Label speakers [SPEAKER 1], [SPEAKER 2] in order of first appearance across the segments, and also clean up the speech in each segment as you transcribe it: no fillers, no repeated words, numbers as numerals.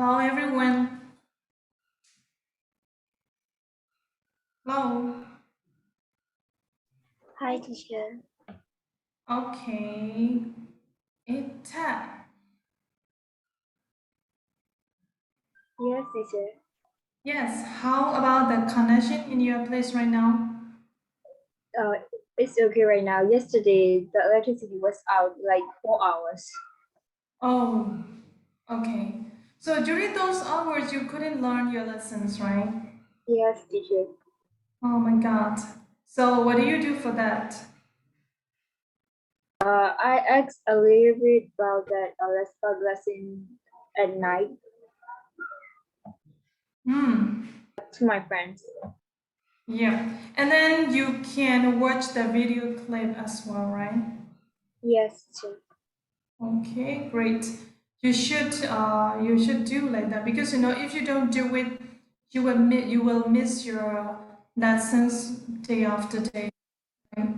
[SPEAKER 1] Hello, everyone. Hello.
[SPEAKER 2] Hi, teacher.
[SPEAKER 1] Okay. It's
[SPEAKER 2] Yes, teacher.
[SPEAKER 1] yes. How about the connection in your place right now?
[SPEAKER 2] Uh, it's okay right now. Yesterday, the electricity was out like 4 hours.
[SPEAKER 1] Oh, okay. So during those hours, you couldn't learn your lessons, right?
[SPEAKER 2] Yes, teacher.
[SPEAKER 1] Oh my God. So what do you do for that?
[SPEAKER 2] I asked a little bit about that let's start lesson at night
[SPEAKER 1] Hmm.
[SPEAKER 2] to my friends.
[SPEAKER 1] Yeah. And then you can watch the video clip as well, right?
[SPEAKER 2] Yes, teacher.
[SPEAKER 1] Okay, great. You should do like that because if you don't do it, you will miss your lessons day after day. Right?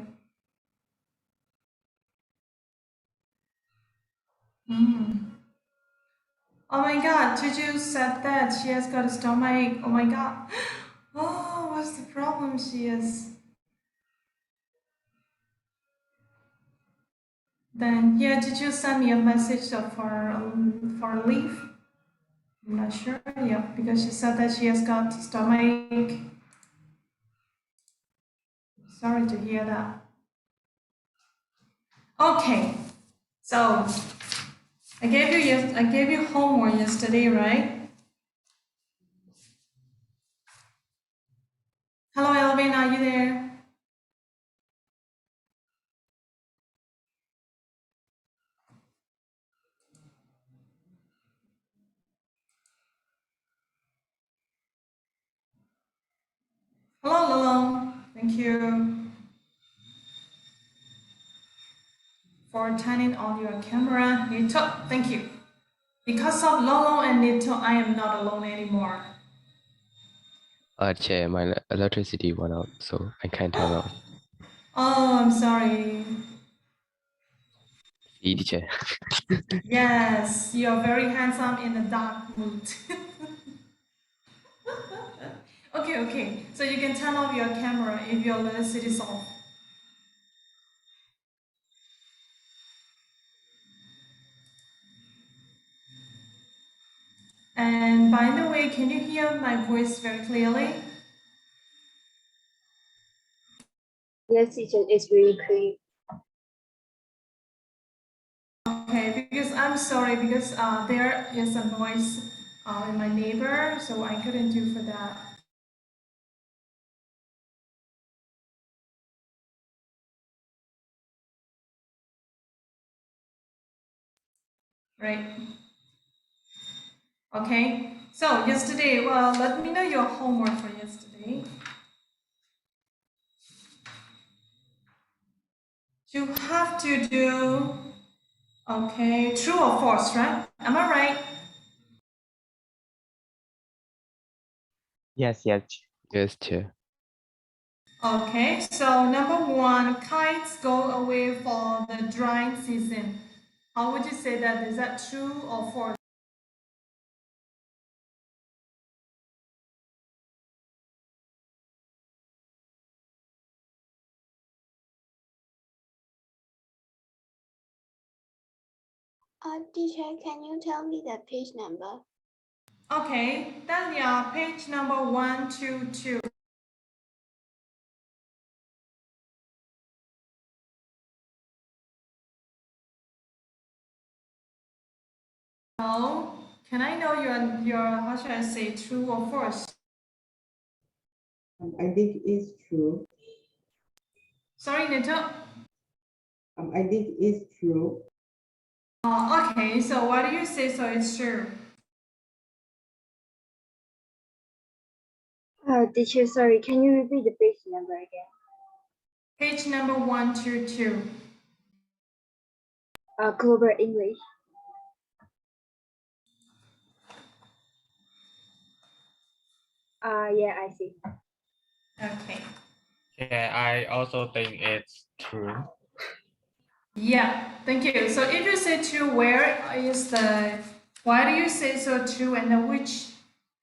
[SPEAKER 1] Mm. Oh my God, Juju said that she has got a stomachache. Oh my God. Oh, what's the problem she is? Then yeah, Juju send me a message for leave. I'm not sure. Yeah, because she said that she has got stomachache. Sorry to hear that. Okay, so I gave you homework yesterday, right? Hello, Elvin, are you there? Hello, Lolo. Thank you for turning on your camera. Nito, thank you. Because of Lolo and Nito, I am not alone anymore.
[SPEAKER 3] Chair, my electricity went out, so I can't turn on.
[SPEAKER 1] Oh, I'm sorry.
[SPEAKER 3] See, teacher.
[SPEAKER 1] Yes, you're very handsome in the dark mood. Okay, okay. So you can turn off your camera if your electricity is off. And by the way, can you hear my voice very clearly?
[SPEAKER 2] Yes, teacher. It's really clear.
[SPEAKER 1] Okay, because I'm sorry, because there is a noise in my neighbor, so I couldn't do for that. Right. Okay. So yesterday, well, let me know your homework for yesterday. You have to do, okay, true or false, right? Am I right?
[SPEAKER 4] Yes, yes.
[SPEAKER 3] Yes, Chair.
[SPEAKER 1] Okay, so number one, kites go away for the drying season. How would you say that? Is that true or false?
[SPEAKER 5] Teacher, can you tell me the page number?
[SPEAKER 1] Okay, Dahlia, page number 122. Now, can I know your how should I say true or false?
[SPEAKER 6] I think it's true.
[SPEAKER 1] Sorry, Nito.
[SPEAKER 6] I think it's true.
[SPEAKER 1] Okay, so why do you say so? It's true.
[SPEAKER 2] Teacher, sorry. Can you repeat the page number again?
[SPEAKER 1] Page number 122.
[SPEAKER 2] Global English. Yeah, I see.
[SPEAKER 1] Okay.
[SPEAKER 4] Yeah, I also think it's true.
[SPEAKER 1] Yeah, thank you. So if you say true, where is the Why do you say so too? And then which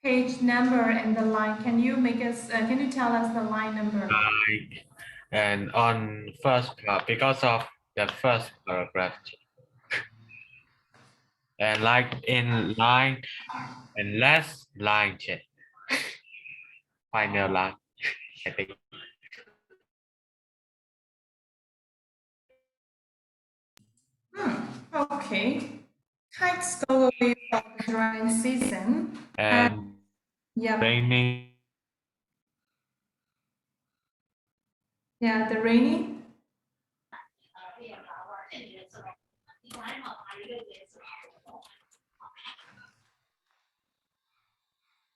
[SPEAKER 1] page number and the line? Can you make us? Can you tell us the line number?
[SPEAKER 4] And on first part, because of the first paragraph, and like in line and last line check, final line, I think.
[SPEAKER 1] Okay. Kites go away for the dry season.
[SPEAKER 4] And
[SPEAKER 1] Yep.
[SPEAKER 4] raining.
[SPEAKER 1] Yeah, the rainy.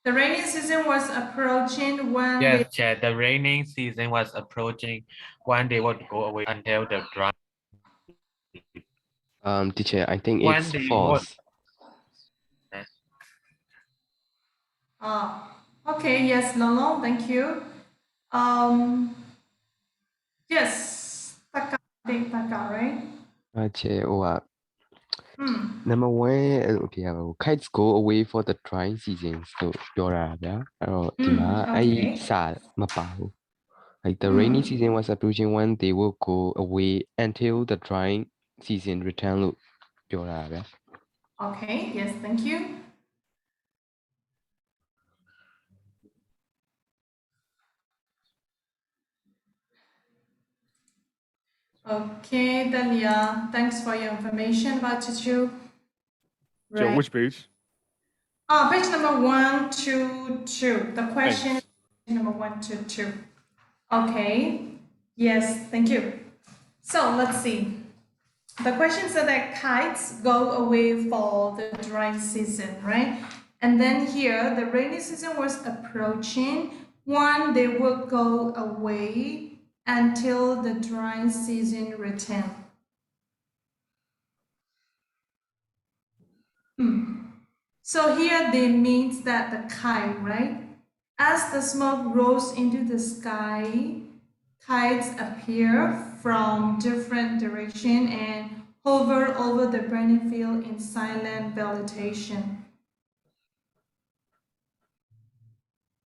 [SPEAKER 1] The rainy season was approaching when
[SPEAKER 4] Yes, Chair, the raining season was approaching. One day would go away until the dry.
[SPEAKER 3] Teacher, I think
[SPEAKER 4] One
[SPEAKER 3] it's
[SPEAKER 4] day
[SPEAKER 3] false.
[SPEAKER 1] Okay, yes, Lolo, thank you. Yes, Taka, I think Taka, right?
[SPEAKER 3] Teacher, what?
[SPEAKER 1] Hmm.
[SPEAKER 3] Number one, okay, kites go away for the drying season. So, ပြောတာဗျာအဲ့တော့ဒီမှာအဲ့
[SPEAKER 1] Okay.
[SPEAKER 3] စာမပါဘူး Like the rainy season was approaching when they will go away until the drying season return လို့ပြောတာဗျာ
[SPEAKER 1] Okay, yes, thank you. Okay, then yeah, thanks for your information about Chichu.
[SPEAKER 7] So
[SPEAKER 1] Right.
[SPEAKER 7] which page?
[SPEAKER 1] Page number 122. The question is number 122. Okay. Yes, thank you. So let's see. The question said that kites go away for the dry season, right? And then here, the rainy season was approaching. One, they will go away until the dry season return. So here they means that the kite, right? As the smoke rose into the sky, kites appear from different direction and hover over the burning field in silent vegetation.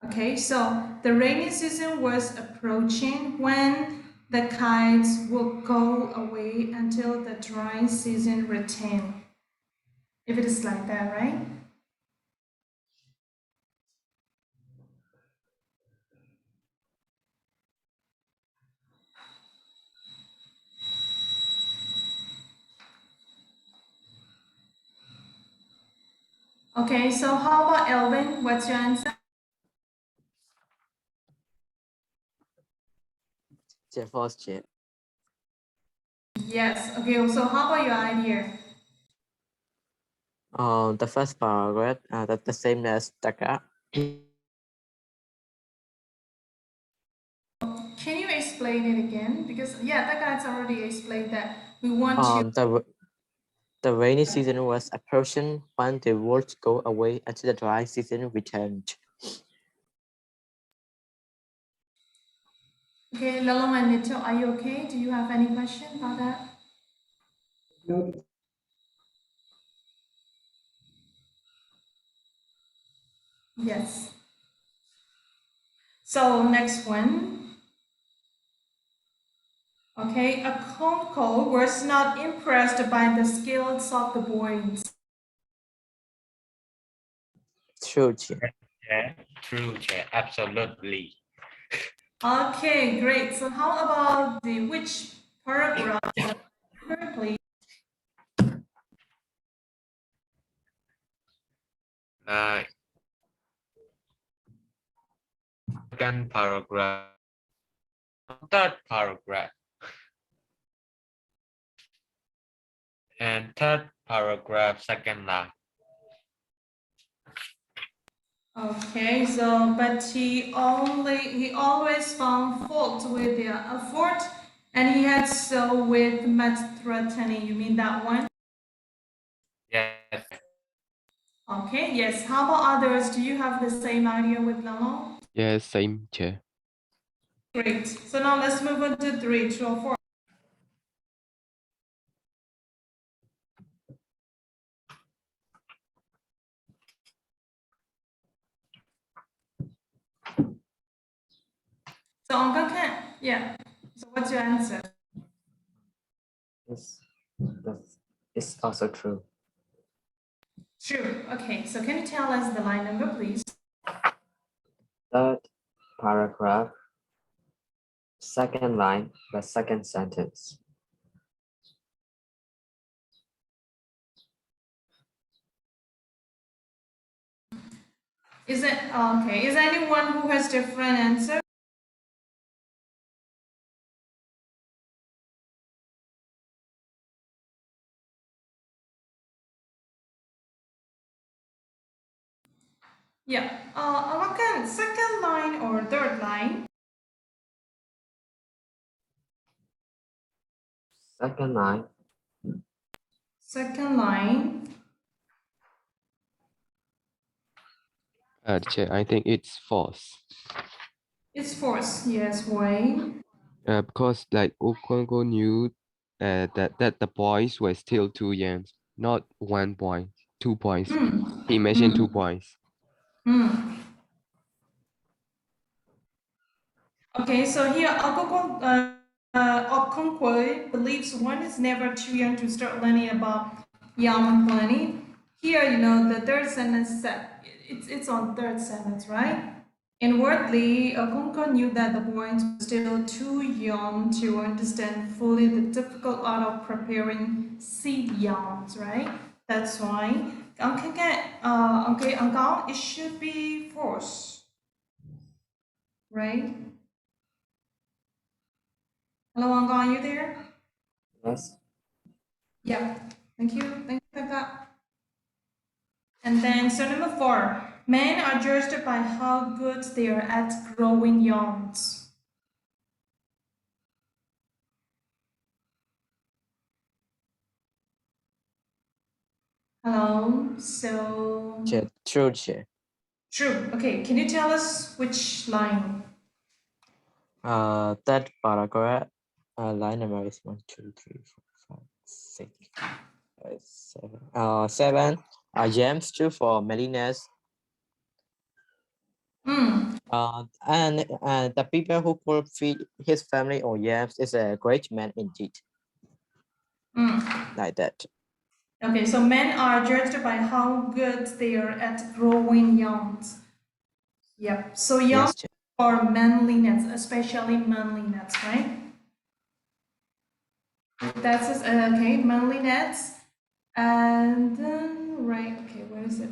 [SPEAKER 1] Okay, so the rainy season was approaching when the kites will go away until the dry season return. If it is like that, right? Okay, so how about Elvin? What's your answer?
[SPEAKER 8] False check.
[SPEAKER 1] Yes. Okay, so how about your idea?
[SPEAKER 8] The first paragraph, that's the same as Taka.
[SPEAKER 1] Can you explain it again? Because yeah, that guy's already explained that we want to.
[SPEAKER 8] The rainy season was approaching when the world go away until the dry season returned.
[SPEAKER 1] Okay, Lalo and Nito, are you okay? Do you have any question about that?
[SPEAKER 6] No,
[SPEAKER 1] Yes. So next one. Okay, a conco was not impressed by the skills of the boys.
[SPEAKER 8] True, Chair.
[SPEAKER 4] Yeah, true, Chair, absolutely.
[SPEAKER 1] Okay, great. So how about the which paragraph? Please.
[SPEAKER 4] Second paragraph, third paragraph, and third paragraph, second line.
[SPEAKER 1] Okay, so but he always found fault with the effort, and he had so with much threatening. You mean that one?
[SPEAKER 4] Yes.
[SPEAKER 1] Okay, yes. How about others? Do you have the same idea with Lamo?
[SPEAKER 3] Yes, same chair.
[SPEAKER 1] Great. So now let's move on to 3, 2, or 4. So Uncle Ken, yeah. So what's your answer?
[SPEAKER 8] It's also true.
[SPEAKER 1] True. Okay. So can you tell us the line number, please?
[SPEAKER 7] Third paragraph, second line, the second sentence.
[SPEAKER 1] Is it okay? Is there anyone who has different answer? Yeah. Uncle Ken, second line or third line?
[SPEAKER 7] Second line,
[SPEAKER 1] Second line.
[SPEAKER 3] Teacher, I think it's false.
[SPEAKER 1] It's force. Yes. Why?
[SPEAKER 3] Because like Okongo knew that the boys were still too young, not 1 point, 2 points. He mentioned 2 points.
[SPEAKER 1] Okay, so here Okonkwo believes one is never too young to start learning about Yam and Plenty. Here, the third sentence it's on third sentence, right? Inwardly, Okonkwo knew that the boys were still too young to understand fully the difficult art of preparing seed yams, right? That's why. Okay, Uncle, it should be force, right? Hello, Uncle, are you there?
[SPEAKER 7] yes.
[SPEAKER 1] Yeah. Thank you. Thank you, Kaka. And then, so number 4. Men are judged by how good they are at growing yarns. Hello. So
[SPEAKER 8] True, teacher.
[SPEAKER 1] true. Okay. Can you tell us which line?
[SPEAKER 8] That paragraph, line number is 1, 2, 3, 4, 5, 6, 7. 7. Yams true for Melina's. And the people who could feed his family on yams is a great man indeed. Like that.
[SPEAKER 1] Okay. So men are judged by how good they are at growing yarns. Yep. So yarns
[SPEAKER 8] Yes, teacher.
[SPEAKER 1] are manliness, especially manliness, right? That's okay, manliness. And then, right, okay, where is it?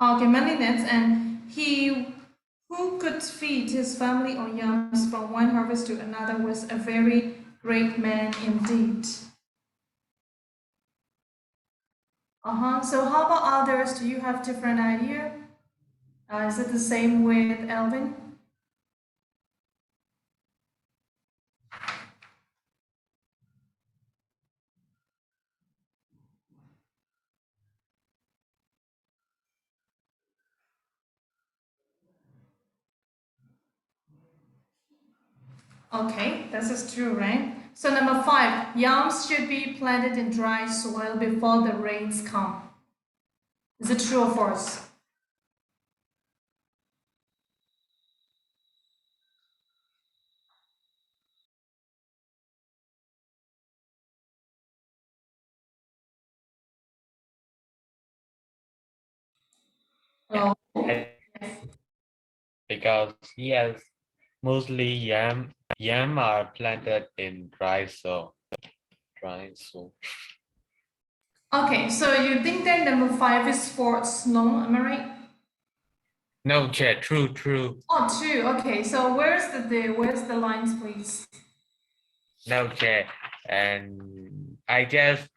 [SPEAKER 1] Okay, manliness, and he who could feed his family on yams from one harvest to another was a very great man indeed. So how about others? Do you have different idea? Is it the same with Elvin? Okay, this is true, right? So number 5, yams should be planted in dry soil before the rains come. Is it true or false?
[SPEAKER 4] Yeah.
[SPEAKER 1] Yes.
[SPEAKER 4] Because yes, mostly yam are planted in dry soil.
[SPEAKER 1] Okay, so you think that number 5 is false? No, am I right?
[SPEAKER 4] No, Chair, true.
[SPEAKER 1] Oh, 2. Okay, so where's the lines, please?
[SPEAKER 4] No, Chair, and I just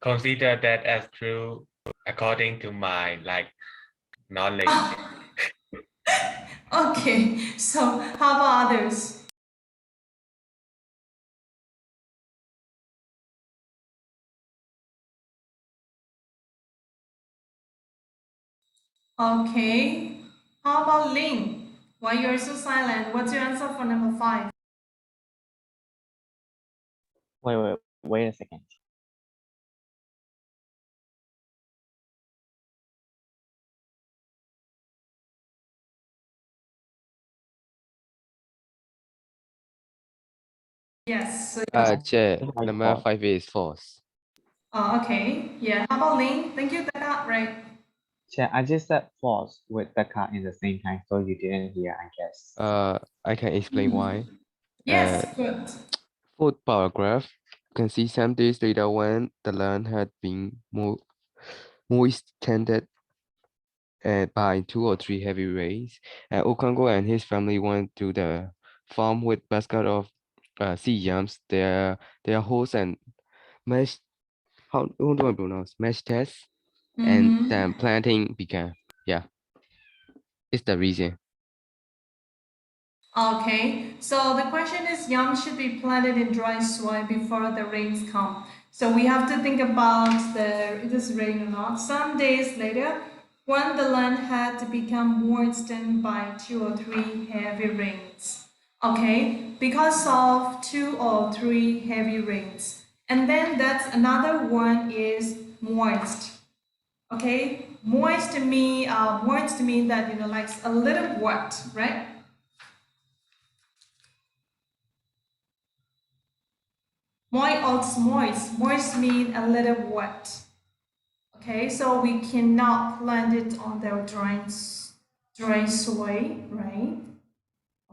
[SPEAKER 4] consider that as true according to my knowledge.
[SPEAKER 1] Okay, so how about others? Okay, how about Ling? Why you're so silent? What's your answer for number 5?
[SPEAKER 8] Wait a second.
[SPEAKER 1] Yes. So
[SPEAKER 3] Chair,
[SPEAKER 8] Like
[SPEAKER 3] number
[SPEAKER 8] false.
[SPEAKER 3] 5 is false.
[SPEAKER 1] okay. Yeah. How about Lin? Thank you, Taka. Right.
[SPEAKER 9] Chair, I just said false with the car in the same time, so you didn't hear, I guess.
[SPEAKER 3] I can explain why.
[SPEAKER 1] Yes. Good.
[SPEAKER 3] Fourth paragraph. You can see some days later when the land had been moistened by 2 or 3 heavy rains, Okongo and his family went to the farm with basket of sea yams, their horse and mashed. How do I pronounce mashed test? And then planting began. Yeah, it's the reason.
[SPEAKER 1] Okay, so the question is yam should be planted in dry soil before the rains come. So we have to think about it is rain or not. Some days later, when the land had become moistened by 2 or 3 heavy rains. Okay, because of 2 or 3 heavy rains. And then that's another one is moist. Okay, moist mean that like a little wet, right? Moist mean a little wet. Okay, so we cannot plant it on the dry soil, right?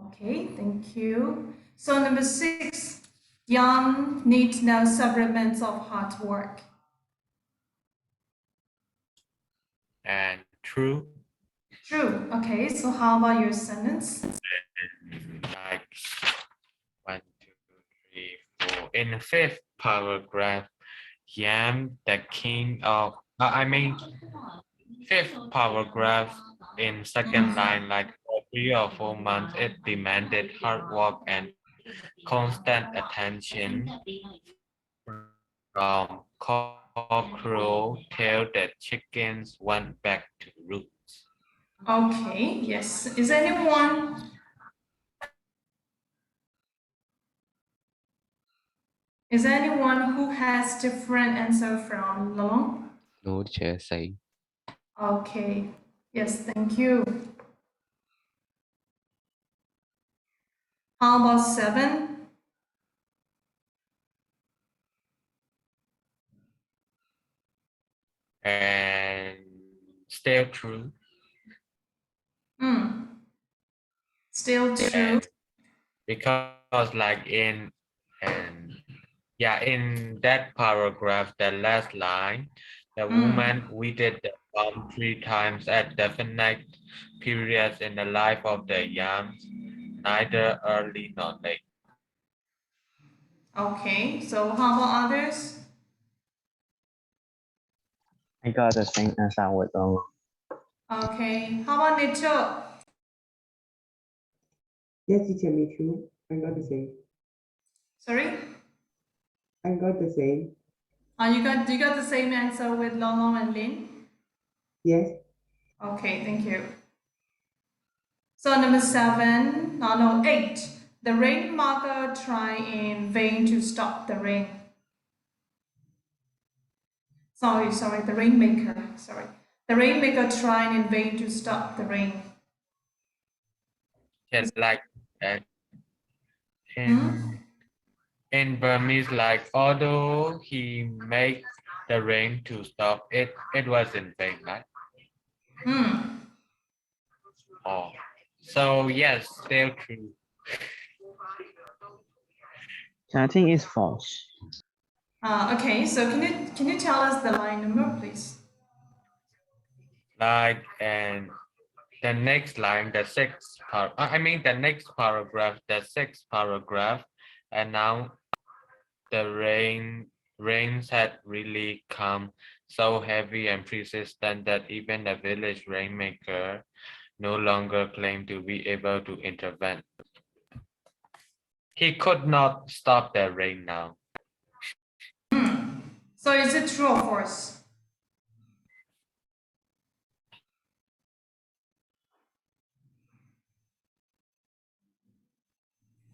[SPEAKER 1] Okay, thank you. So number 6, young need no supplements of hard work.
[SPEAKER 4] And true.
[SPEAKER 1] True. Okay, so how about your sentence?
[SPEAKER 4] Like 1, 2, 3, 4. In the fifth paragraph, Yam, the king of, fifth paragraph in second line, like for 3 or 4 months, it demanded hard work and constant attention from cockerel till the chickens went back to roost.
[SPEAKER 1] Okay, yes. Is anyone who has different answer from Long?
[SPEAKER 3] No chair saying.
[SPEAKER 1] Okay. Yes, thank you. How about 7?
[SPEAKER 4] And still true.
[SPEAKER 1] Still true.
[SPEAKER 4] And because like in that paragraph, the last line, the woman weeded the farm 3 times at definite periods in the life of the yams, neither early nor late.
[SPEAKER 1] Okay, so how about others?
[SPEAKER 9] I got the same answer with Long.
[SPEAKER 1] Okay, how about nature?
[SPEAKER 6] Yes, teacher, me too. I got the same.
[SPEAKER 1] Sorry?
[SPEAKER 6] I got the same.
[SPEAKER 1] You got the same answer with Long and Lin?
[SPEAKER 6] Yes.
[SPEAKER 1] Okay, thank you. So number 7, no, 8. The rainmaker try in vain to stop the rain. Sorry, the rainmaker. Sorry. The rainmaker tried in vain to stop the rain.
[SPEAKER 4] Just like that. In Burmese, like although he made the rain to stop, it was in vain, right? Oh, so yes, still true.
[SPEAKER 9] I think it's false.
[SPEAKER 1] Okay, so can you tell us the line number, please?
[SPEAKER 4] Like, and the next line, the next paragraph, the sixth paragraph, and now the rains had really come so heavy and persistent that even the village rainmaker no longer claimed to be able to intervene. He could not stop the rain now.
[SPEAKER 1] So is it true or false?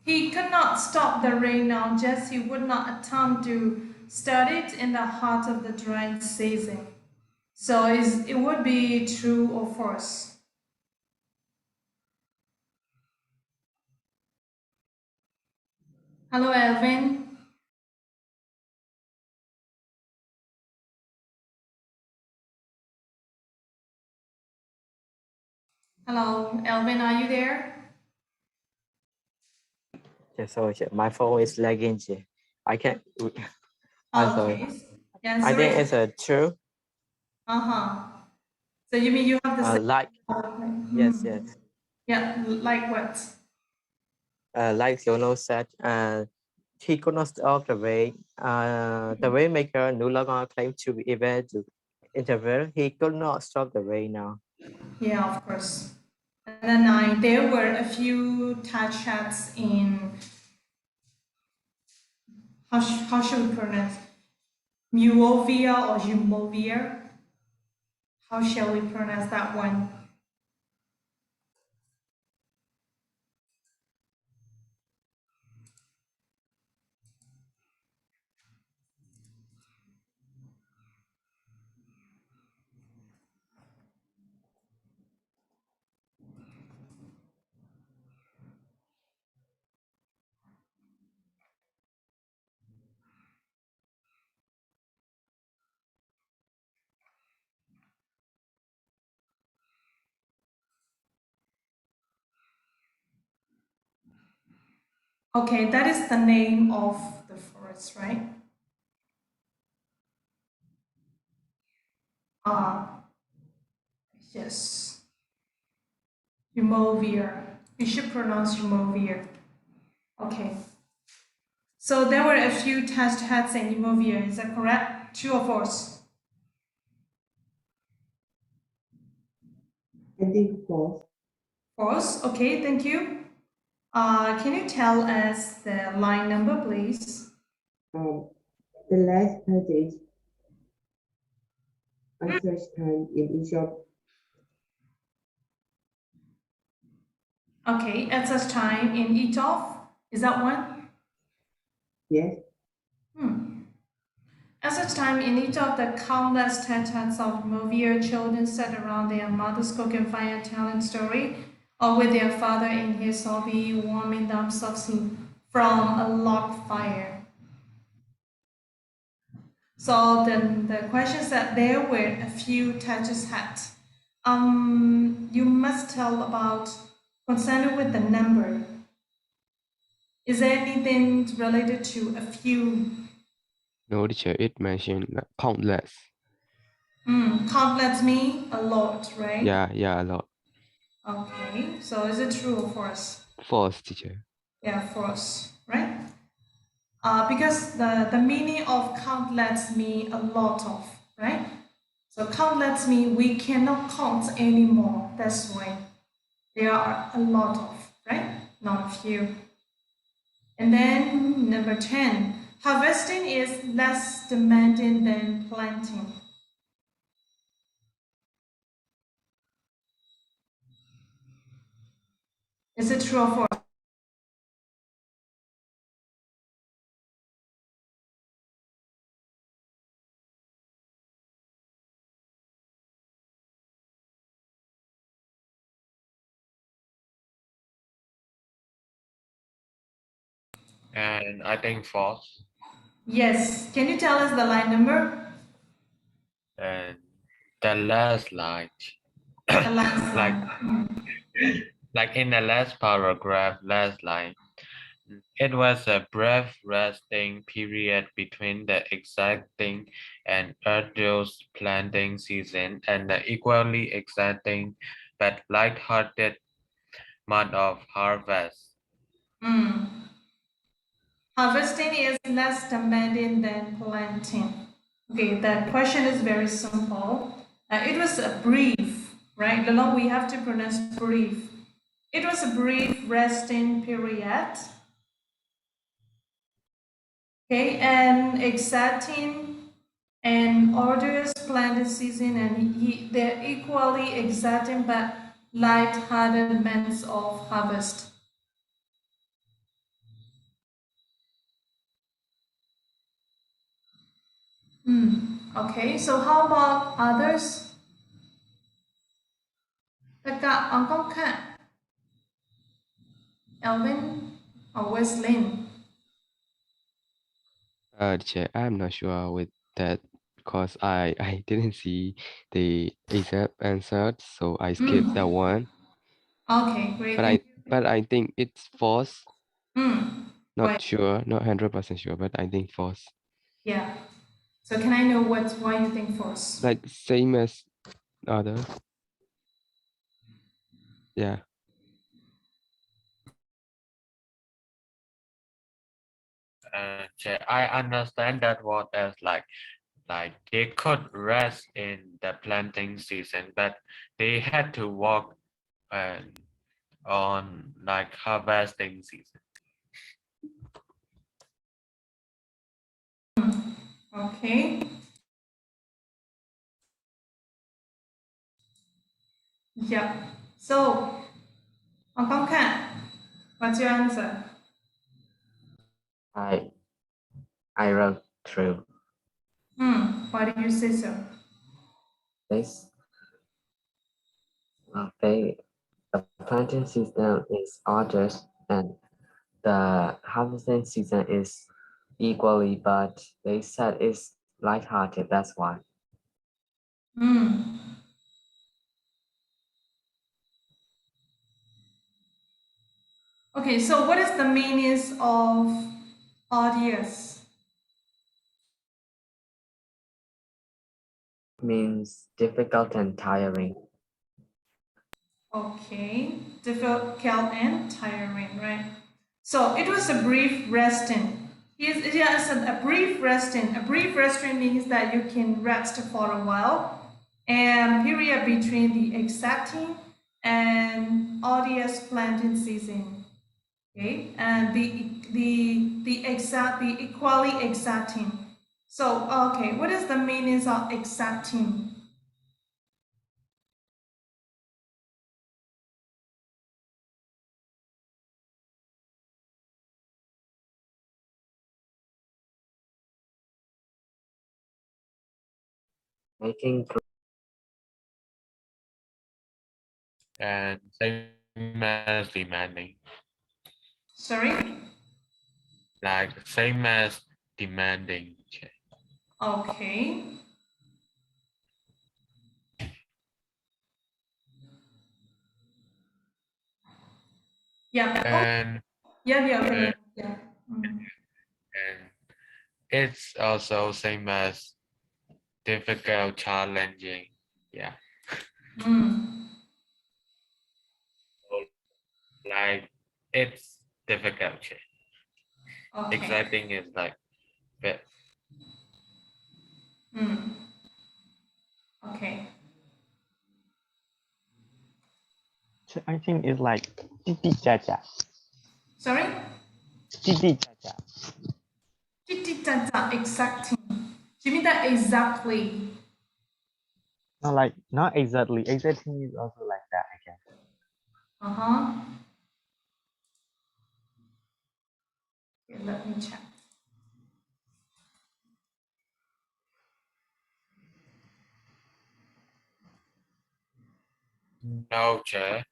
[SPEAKER 1] He could not stop the rain now, just he would not attempt to start it in the heart of the dry season. So it would be true or false? Hello, Elvin. Hello, Elvin, are you there?
[SPEAKER 8] Yeah, sorry, my phone is lagging. I can't. I'm sorry.
[SPEAKER 1] Okay. Yeah,
[SPEAKER 8] I
[SPEAKER 1] sorry.
[SPEAKER 8] think it's a true.
[SPEAKER 1] Uh-huh. So you mean you have the same?
[SPEAKER 8] Like yes, yes.
[SPEAKER 1] Yeah, like what?
[SPEAKER 8] Like Jono said, he could not stop the rain. The rainmaker no longer claimed to be able to intervene. He could not stop the rain now.
[SPEAKER 1] Yeah, of course. And then there were a few touch hats in, how should we pronounce? Muovia or Jumovia? How shall we pronounce that one? Okay, that is the name of the forest, right? Yes. Jumovia. We should pronounce Jumovia. Okay. So there were a few test hats in Jumovia, is that correct? True or false?
[SPEAKER 6] I think false.
[SPEAKER 1] False. Okay, thank you. Can you tell us the line number, please?
[SPEAKER 6] The last passage, I search time in each of,
[SPEAKER 1] Okay, at such time in each of, is that one?
[SPEAKER 6] yes,
[SPEAKER 1] At such time in each of the countless tete-a-tetes of Movia, children sat around their mother's cooking fire telling story, or with their father in his hobby warming themselves from a log fire. So then the question said there were a few touches had. You must tell about concerning with the number. Is there anything related to a few?
[SPEAKER 3] No, teacher, it mentioned countless.
[SPEAKER 1] Countless mean a lot, right?
[SPEAKER 3] Yeah, a lot.
[SPEAKER 1] Okay, so is it true or false?
[SPEAKER 3] False, teacher.
[SPEAKER 1] Yeah, false, right? Because the meaning of countless mean a lot of, right? So countless mean we cannot count anymore. That's why there are a lot of, right? Not a few. And then number 10, harvesting is less demanding than planting. Is it true or false?
[SPEAKER 4] And I think false.
[SPEAKER 1] Yes. Can you tell us the line number?
[SPEAKER 4] And the last line,
[SPEAKER 1] The last
[SPEAKER 4] like
[SPEAKER 1] line.
[SPEAKER 4] like in the last paragraph, last line, it was a brief resting period between the exacting and arduous planting season and the equally exacting but light-hearted month of harvest.
[SPEAKER 1] Harvesting is less demanding than planting. Okay, the question is very simple. It was a brief, right? Lolo, we have to pronounce brief. It was a brief resting period. Okay, and exacting and arduous planting season, and they're equally exacting but light-hearted months of harvest. Okay, so how about others? Tất cả ông có. Alvin or Wesley?
[SPEAKER 3] Chair, I'm not sure with that because I didn't see the exact answer, so I skipped that one.
[SPEAKER 1] Okay, great.
[SPEAKER 3] But I think it's false.
[SPEAKER 1] Why?
[SPEAKER 3] Not sure, not 100% sure, but I think false.
[SPEAKER 1] Yeah. So can I know why you think false?
[SPEAKER 3] Like same as others. Yeah.
[SPEAKER 4] I understand that word as like they could rest in the planting season, but they had to work uh, on like harvesting season.
[SPEAKER 1] Okay. Yeah. So, Hong Kong Cat, what's your answer?
[SPEAKER 7] I wrote true.
[SPEAKER 1] Why do you say so?
[SPEAKER 7] This the planting season is August and the harvesting season is equally, but they said it's lighthearted. That's why.
[SPEAKER 1] Hmm. Okay, so what is the meaning of arduous?
[SPEAKER 7] Means difficult and tiring.
[SPEAKER 1] Okay, difficult and tiring, right? So it was a brief resting. Yes, a brief resting. A brief resting means that you can rest for a while, and period between the exacting and arduous planting season. Okay, and the equally exacting. So okay, what is the meaning of exacting?
[SPEAKER 7] Making
[SPEAKER 4] And same as demanding,
[SPEAKER 1] Sorry.
[SPEAKER 4] like same as demanding.
[SPEAKER 1] Okay. Yeah. Oh,
[SPEAKER 4] And
[SPEAKER 1] yeah.
[SPEAKER 4] uh,
[SPEAKER 1] Okay. Yeah. Mm.
[SPEAKER 4] and it's also same as difficult, challenging. Yeah,
[SPEAKER 1] Mm.
[SPEAKER 4] so, like it's difficult.
[SPEAKER 1] Okay.
[SPEAKER 4] Exciting is like bit.
[SPEAKER 1] Mm. Okay.
[SPEAKER 9] So I think it's like titi cha.
[SPEAKER 1] Sorry.
[SPEAKER 9] Titi cha.
[SPEAKER 1] Exacting. You mean that exactly?
[SPEAKER 9] No, like not exactly. Exactly is also like that, I guess.
[SPEAKER 1] Uh-huh. Okay, let me check.
[SPEAKER 4] No, chair,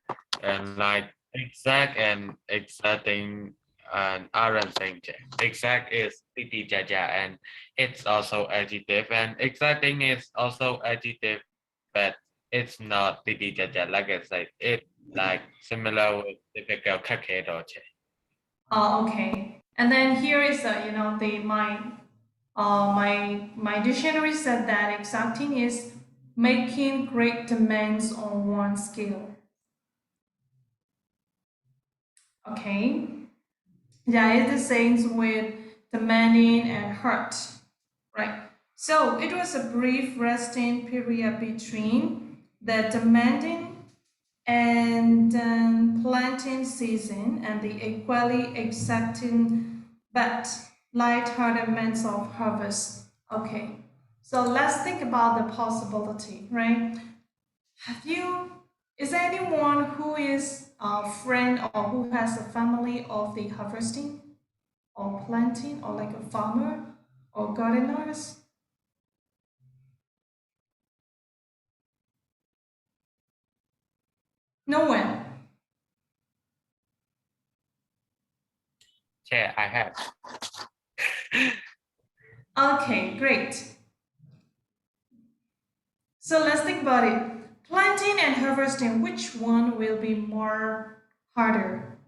[SPEAKER 4] and like exact and exacting and aren't same chair. Exact is titi jaja and it's also adjective, and exacting is also adjective, but it's not titi jaja. Like I said, it like similar with difficult kakedo chair.
[SPEAKER 1] Oh, okay. And then here is my dictionary said that exacting is making great demands on one skill. Okay. Yeah, it's the same with demanding and hurt, right? So it was a brief resting period between the demanding and planting season and the equally exacting but light-hearted months of harvest. Okay, so let's think about the possibility, right? Have you, is there anyone who is a friend or who has a family of the harvesting or planting or like a farmer or gardeners? No one.
[SPEAKER 4] Chair, I have.
[SPEAKER 1] Okay, great. So let's think about it. Planting and harvesting, which one will be more harder?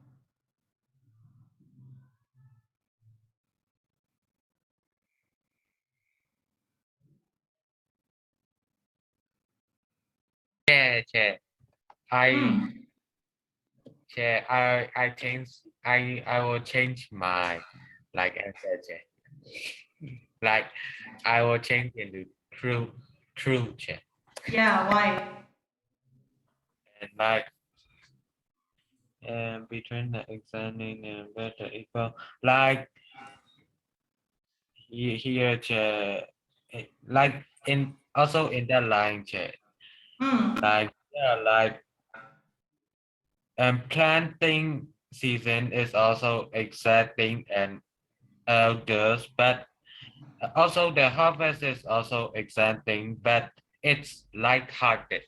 [SPEAKER 4] Yeah. I
[SPEAKER 1] Hmm.
[SPEAKER 4] yeah, I change I will change my like answer. Like I will change into true.
[SPEAKER 1] Yeah, why?
[SPEAKER 4] And like between the examining and better equal like here like in also in that line
[SPEAKER 1] Hmm.
[SPEAKER 4] like yeah like planting season is also exciting and elders but also the harvest is also exciting but it's light-hearted.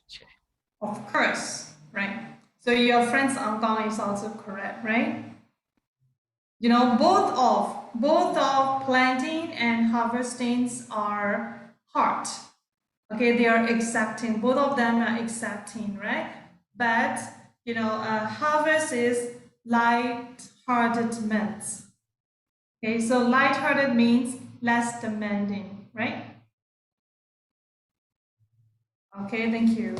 [SPEAKER 1] Of course, right? So your friend's Angkong is also correct, right? You know, both of planting and harvesting are hard. Okay, they are exacting. Both of them are exacting, right? But you know, harvest is light-hearted means. Okay, so light-hearted means less demanding, right? Okay, thank you.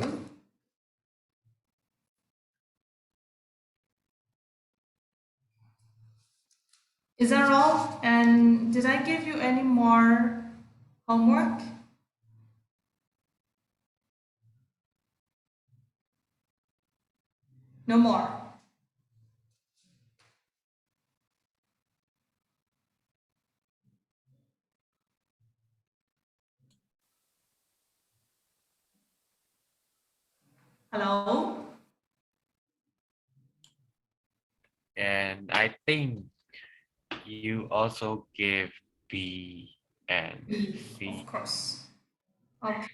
[SPEAKER 1] Is that all? And did I give you any more homework? No more. Hello?
[SPEAKER 4] And I think you also give B and
[SPEAKER 1] B, of
[SPEAKER 4] C.
[SPEAKER 1] course. Okay.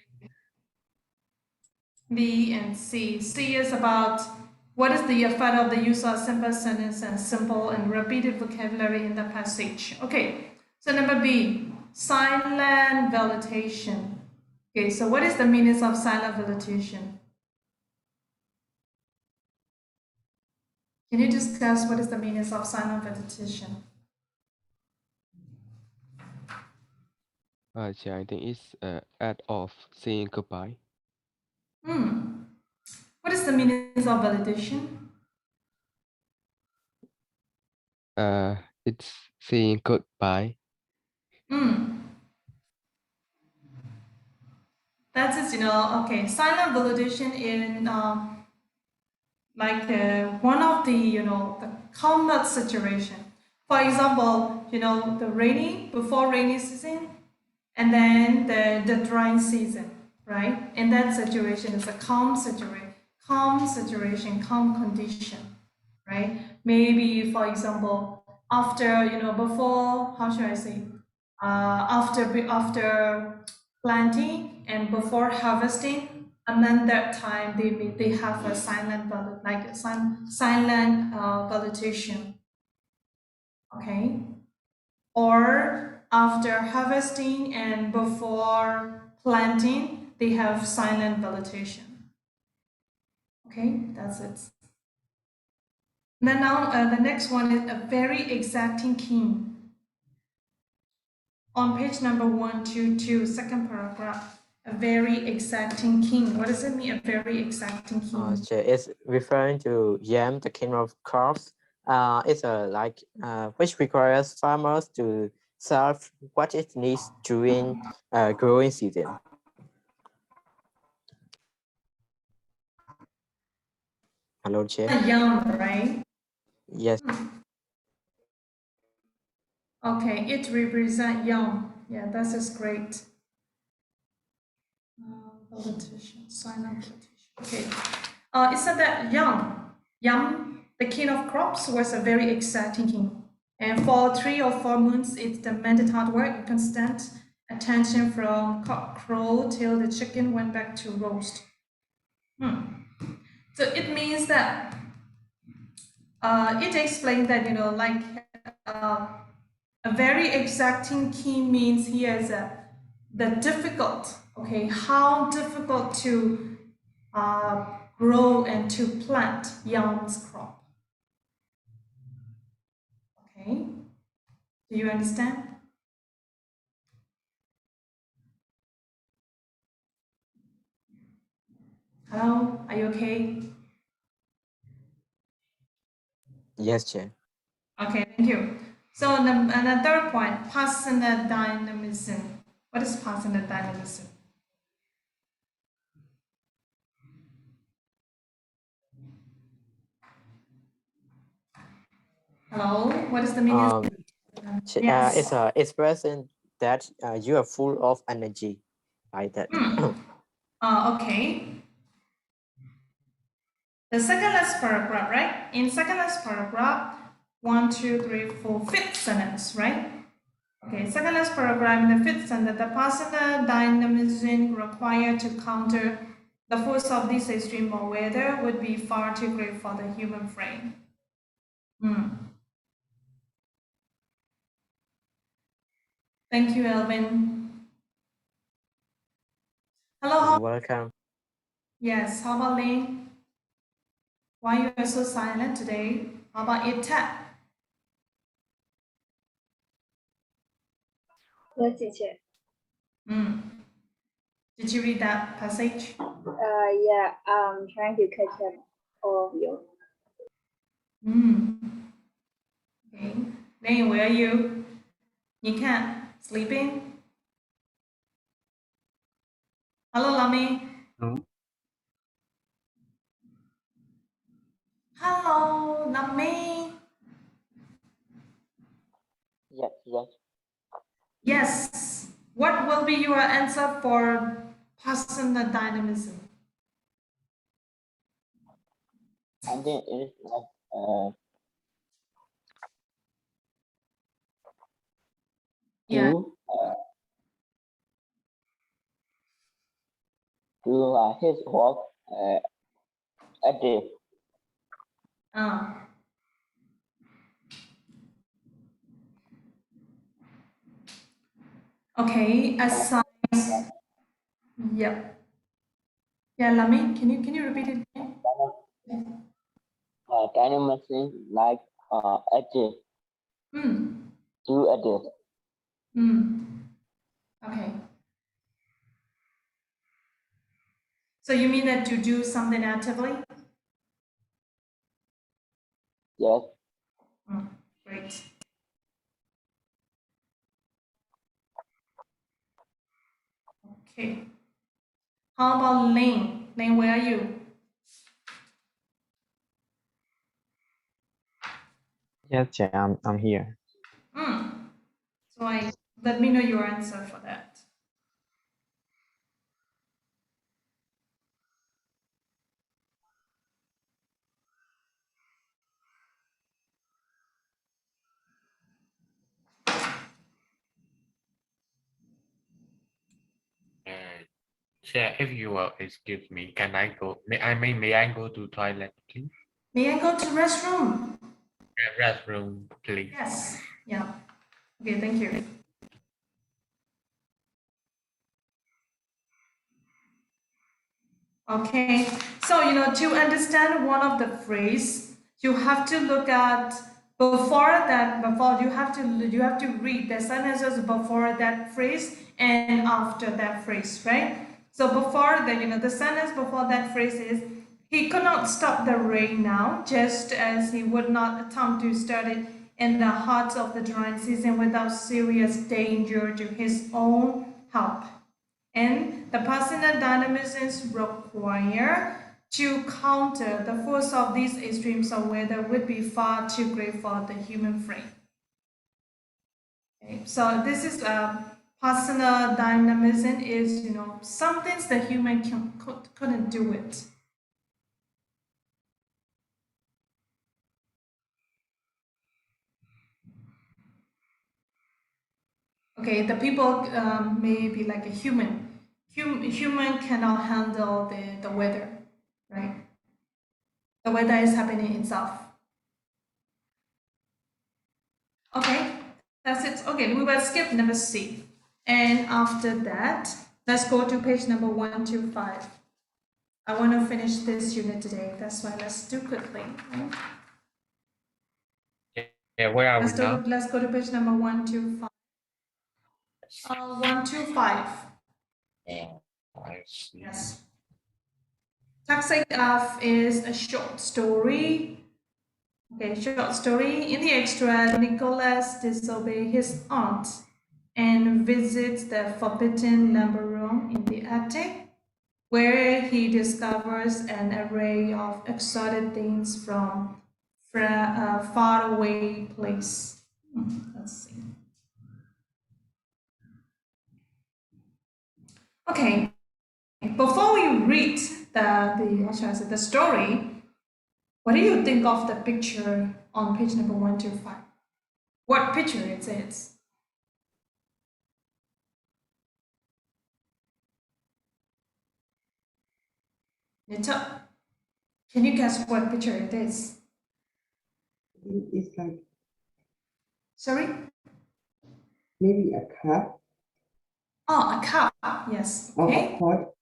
[SPEAKER 1] B and C. C is about what is the effect of the use of simple sentence and simple and repeated vocabulary in the passage. Okay, so number B, silent validation. Okay, so what is the meaning of silent validation? Can you discuss what is the meaning of silent validation?
[SPEAKER 3] I think it's act of saying goodbye.
[SPEAKER 1] What is the meaning of validation?
[SPEAKER 3] It's saying goodbye.
[SPEAKER 1] That is, you know, okay, silent validation in one of the, you know, the common situation. For example, you know, before rainy season, and then the dry season, right? In that situation, it's a calm situation, calm condition, right? Maybe, for example, after, you know, before, how should I say, after planting and before harvesting, and then that time they have a silent validation, okay? Or after harvesting and before planting, they have silent validation. Okay, that's it. Then now the next one is a very exacting king. On page number 122, second paragraph, a very exacting king. What does it mean, a very exacting king?
[SPEAKER 8] It's referring to yam, the king of crops. It's which requires farmers to serve what it needs during growing season. Hello, Chair.
[SPEAKER 1] Yam, right?
[SPEAKER 8] Yes.
[SPEAKER 1] Okay, it represents yam. Yeah, that is great. Validation, silent validation. Okay. It said that Yam, the king of crops, was a very exacting king. And for 3 or 4 months, it demanded hard work and constant attention from cock crow till the chicken went back to roast. So it means that it explains that, you know, like A very exacting key means here is the difficult, okay, how difficult to grow and to plant yams crop. Okay, do you understand? Hello, are you okay?
[SPEAKER 8] Yes, Chair.
[SPEAKER 1] Okay, thank you. So another point, personal dynamism. What is personal dynamism? Hello, what is the meaning? Yes.
[SPEAKER 8] It's a expression that you are full of energy, like that.
[SPEAKER 1] Okay. The second last paragraph, right? In second last paragraph, 1, 2, 3, 4, fifth sentence, right? Okay, second last paragraph in the fifth sentence, the personal dynamism required to counter the force of this extreme or weather would be far too great for the human frame. Thank you, Elvin. Hello.
[SPEAKER 8] You're welcome.
[SPEAKER 1] Yes, how about Lane? Why you are so silent today? How about Itat?
[SPEAKER 2] Yes, teacher.
[SPEAKER 1] Did you read that passage?
[SPEAKER 2] Yeah, I'm trying to catch up all of you.
[SPEAKER 1] Okay. Lane, where are you? You can't. Sleeping? Hello, Lami. Hello, Lami.
[SPEAKER 7] Yes, yes.
[SPEAKER 1] Yes. What will be your answer for personal dynamism?
[SPEAKER 7] I think it's like
[SPEAKER 1] Yeah.
[SPEAKER 7] to his work a day.
[SPEAKER 1] Okay. Assign. Yep. Yeah, Lami, can you repeat it again?
[SPEAKER 7] Dynamism like a day. Do a day.
[SPEAKER 1] Okay. So you mean that to do something actively?
[SPEAKER 7] Yes.
[SPEAKER 1] Great. Okay. How about Lane? Lane, where are you?
[SPEAKER 9] Yes, Chair, I'm here.
[SPEAKER 1] So let me know your answer for that.
[SPEAKER 4] Chair, if you will excuse me, can I go? May I go to toilet, please?
[SPEAKER 1] May I go to restroom?
[SPEAKER 4] Restroom, please.
[SPEAKER 1] Yes. Yeah. Okay, thank you. Okay, so to understand one of the phrase, you have to look at before you have to read the sentences before that phrase and after that phrase, right? So before the sentence before that phrase is, he could not stop the rain now, just as he would not attempt to start it in the heart of the drying season without serious danger to his own health. And the personal dynamisms require to counter the force of these extremes of weather would be far too great for the human frame. Okay, so this is personal dynamism is some things the human couldn't do it. Okay, the people may be like a human. Human cannot handle the weather, right? The weather is happening itself. Okay, That's it. Okay, we will skip number C. And after that, let's go to page number 125. I want to finish this unit today. That's why let's do quickly. Right?
[SPEAKER 4] Yeah, where are we now?
[SPEAKER 1] Let's go to page number 125. 125.
[SPEAKER 4] Oh, I see.
[SPEAKER 1] Yes. Toxic F is a short story. Okay, short story. In the extra, Nicholas disobeys his aunt and visits the forbidden lumber room in the attic, where he discovers an array of exotic things from a faraway place. Let's see. Okay, before we read the story, what do you think of the picture on page number 125? What picture it is? Nita, can you guess what picture it is?
[SPEAKER 6] It's like
[SPEAKER 1] Sorry?
[SPEAKER 6] maybe a cup
[SPEAKER 1] Oh, a cup. Yes.
[SPEAKER 6] or a
[SPEAKER 1] Okay.
[SPEAKER 6] pot.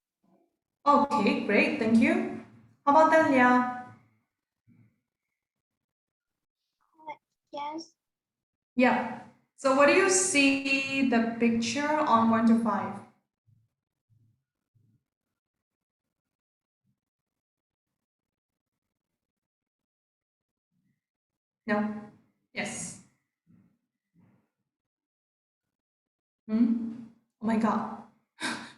[SPEAKER 1] Okay, great. Thank you. How about Dalia?
[SPEAKER 5] Yes.
[SPEAKER 1] Yeah. So what do you see the picture on 1 to 5? No. Yes. Hmm? Oh my God.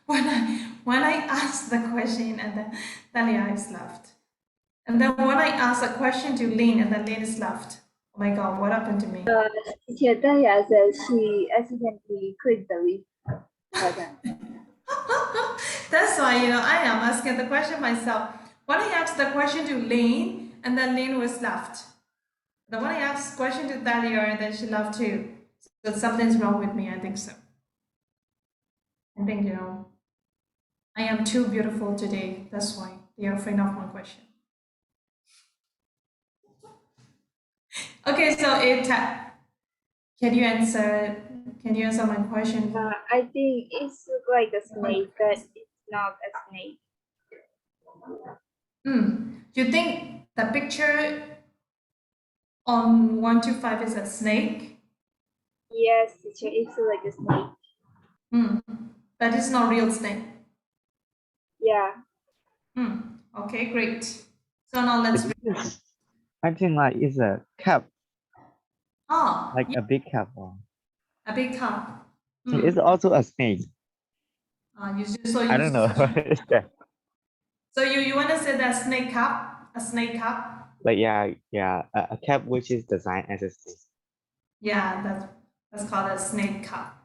[SPEAKER 1] When I asked the question and then Dalia is left. And then when I asked a question to Lynn and then Lynn is left. Oh my God, what happened to me?
[SPEAKER 2] Teacher Daya said she accidentally clicked the link button.
[SPEAKER 1] That's why, I am asking the question myself. When I asked the question to Lynn and then Lynn was left. Then when I asked question to Dalia and then she left too. So something's wrong with me, I think so. I think, I am too beautiful today. That's why they are afraid of my question. Okay, so can you answer my question?
[SPEAKER 2] I think it's like a snake, but it's not a snake.
[SPEAKER 1] Do you think the picture on 1 to 5 is a snake?
[SPEAKER 2] Yes, teacher, it's like a snake.
[SPEAKER 1] But it's not real snake.
[SPEAKER 2] Yeah.
[SPEAKER 1] Okay, great. So now let's read.
[SPEAKER 9] I think like it's a cup,
[SPEAKER 1] Oh,
[SPEAKER 9] like
[SPEAKER 1] yeah,
[SPEAKER 9] a big cup one.
[SPEAKER 1] a big cup.
[SPEAKER 9] It's also a snake. I don't know. What is that?
[SPEAKER 1] So you want to say that snake cup? A snake cup?
[SPEAKER 9] Like yeah, a cup which is designed as a snake.
[SPEAKER 1] Yeah, that's called a snake cup.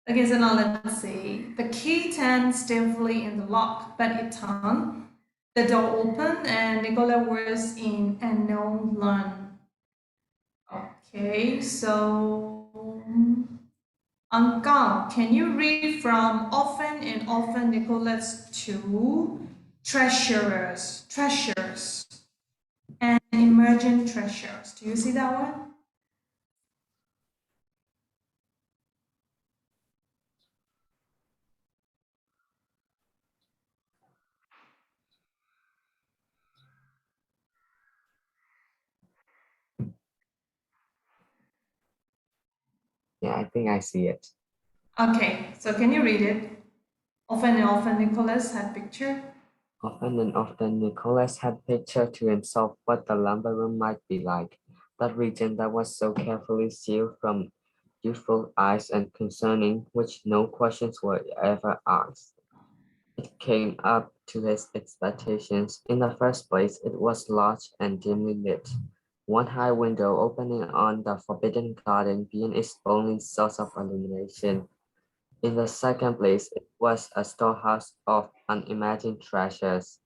[SPEAKER 1] Okay, so now let's see. The key turns stiffly in the lock, but it turned. The door opened and Nicola was in unknown land. Okay, so Uncle, can you read from Often and Often Nicholas to Treasurers, and Emergent Treasures? Do you see that one?
[SPEAKER 7] Yeah, I think I see it.
[SPEAKER 1] Okay, so can you read it? Often and Often Nicholas had picture.
[SPEAKER 7] Often and often, Nicholas had pictured to himself what the lumber room might be like, that region that was so carefully sealed from youthful eyes and concerning which no questions were ever asked. It came up to his expectations. In the first place, it was large and dimly lit, one high window opening on the forbidden garden being its only source of illumination. In the second place, it was a storehouse of unimagined treasures.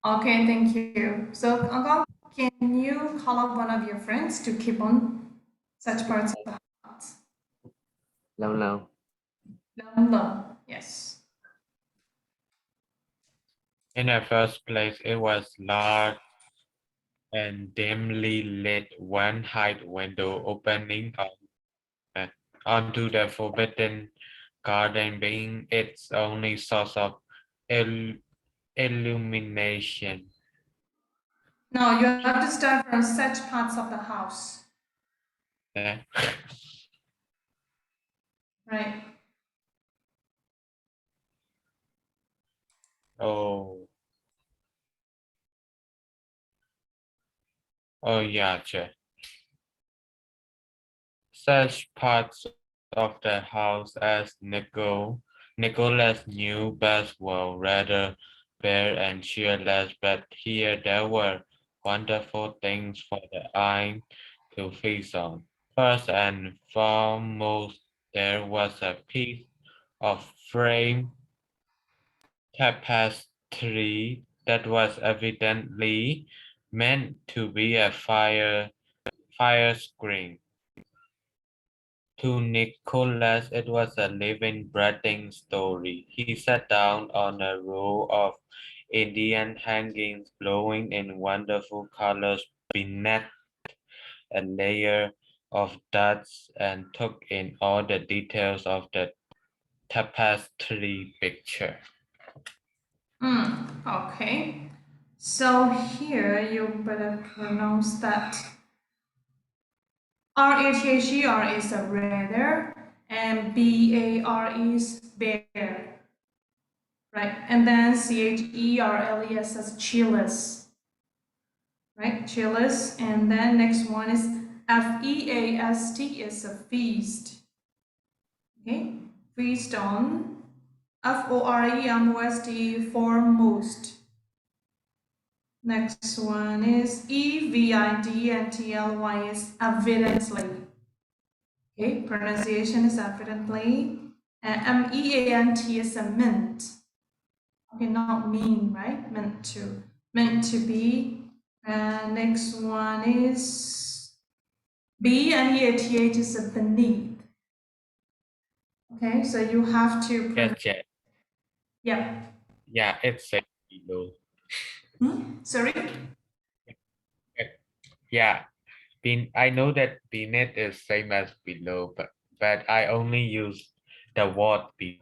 [SPEAKER 1] Okay, thank you. So Uncle, can you call up one of your friends to keep on such parts of the house?
[SPEAKER 7] No.
[SPEAKER 1] London, yes.
[SPEAKER 4] In the first place, it was large and dimly lit, one high window opening on onto the forbidden garden, being its only source of illumination.
[SPEAKER 1] No, you have to start from such parts of the house,
[SPEAKER 4] Yeah.
[SPEAKER 1] right?
[SPEAKER 4] Oh, oh yeah, Che. Such parts of the house as Nicholas knew best were rather bare and cheerless, but here there were wonderful things for the eye to feast on. First and foremost, there was a piece of framed tapestry that was evidently meant to be a fire screen. To Nicholas, it was a living, breathing story. He sat down on a row of Indian hangings glowing in wonderful colors beneath a layer of dust and took in all the details of the tapestry picture.
[SPEAKER 1] Okay. So here you better pronounce that R-A-T-H-E-R is a rather and B-A-R is bear. Right, and then C-H-E-R-L-E-S is chillers. Right, chillers, and then next one is F-E-A-S-T is a feast. Okay, feast on. F-O-R-E-M-O-S-T, foremost. Next one is E-V-I-D-N-T-L-Y is evidently. Okay, pronunciation is evidently. And M-E-A-N-T is a mint. Okay, not mean, right? Meant to be. And next one is B-N-E-A-T-H is a beneath. Okay, so you have to
[SPEAKER 4] Yes, yeah,
[SPEAKER 1] yeah.
[SPEAKER 4] yeah, it's said below.
[SPEAKER 1] Sorry?
[SPEAKER 4] Yeah, I know that beneath is same as below, but I only use the word be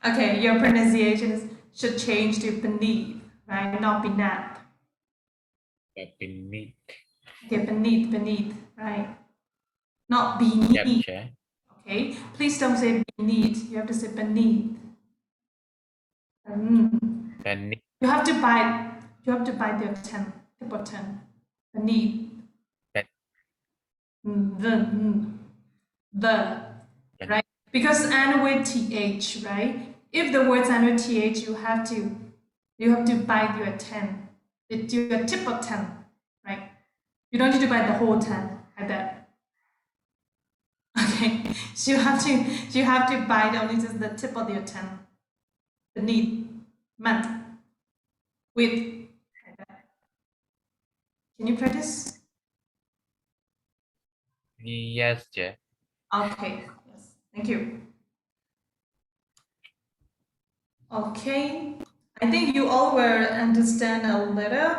[SPEAKER 1] Okay, your pronunciation should change to beneath, right? Not beneath.
[SPEAKER 4] beneath.
[SPEAKER 1] Okay, beneath, right? Not
[SPEAKER 4] Yep,
[SPEAKER 1] beneath.
[SPEAKER 4] Chair.
[SPEAKER 1] Okay, please don't say beneath. You have to say beneath.
[SPEAKER 4] Beneath.
[SPEAKER 1] You have to bite. You have to bite the tongue, tip of tongue. Beneath.
[SPEAKER 4] Ben-
[SPEAKER 1] The,
[SPEAKER 4] ben-
[SPEAKER 1] right? Because end with th, right? If the words end with th, you have to bite your tongue, your tip of tongue, right? You don't need to bite the whole tongue like that. Okay, so you have to bite only just the tip of your tongue, beneath, meant, with. Like that. Can you practice?
[SPEAKER 4] Yes, Chair.
[SPEAKER 1] Okay, yes, thank you. Okay, I think you all will understand a little,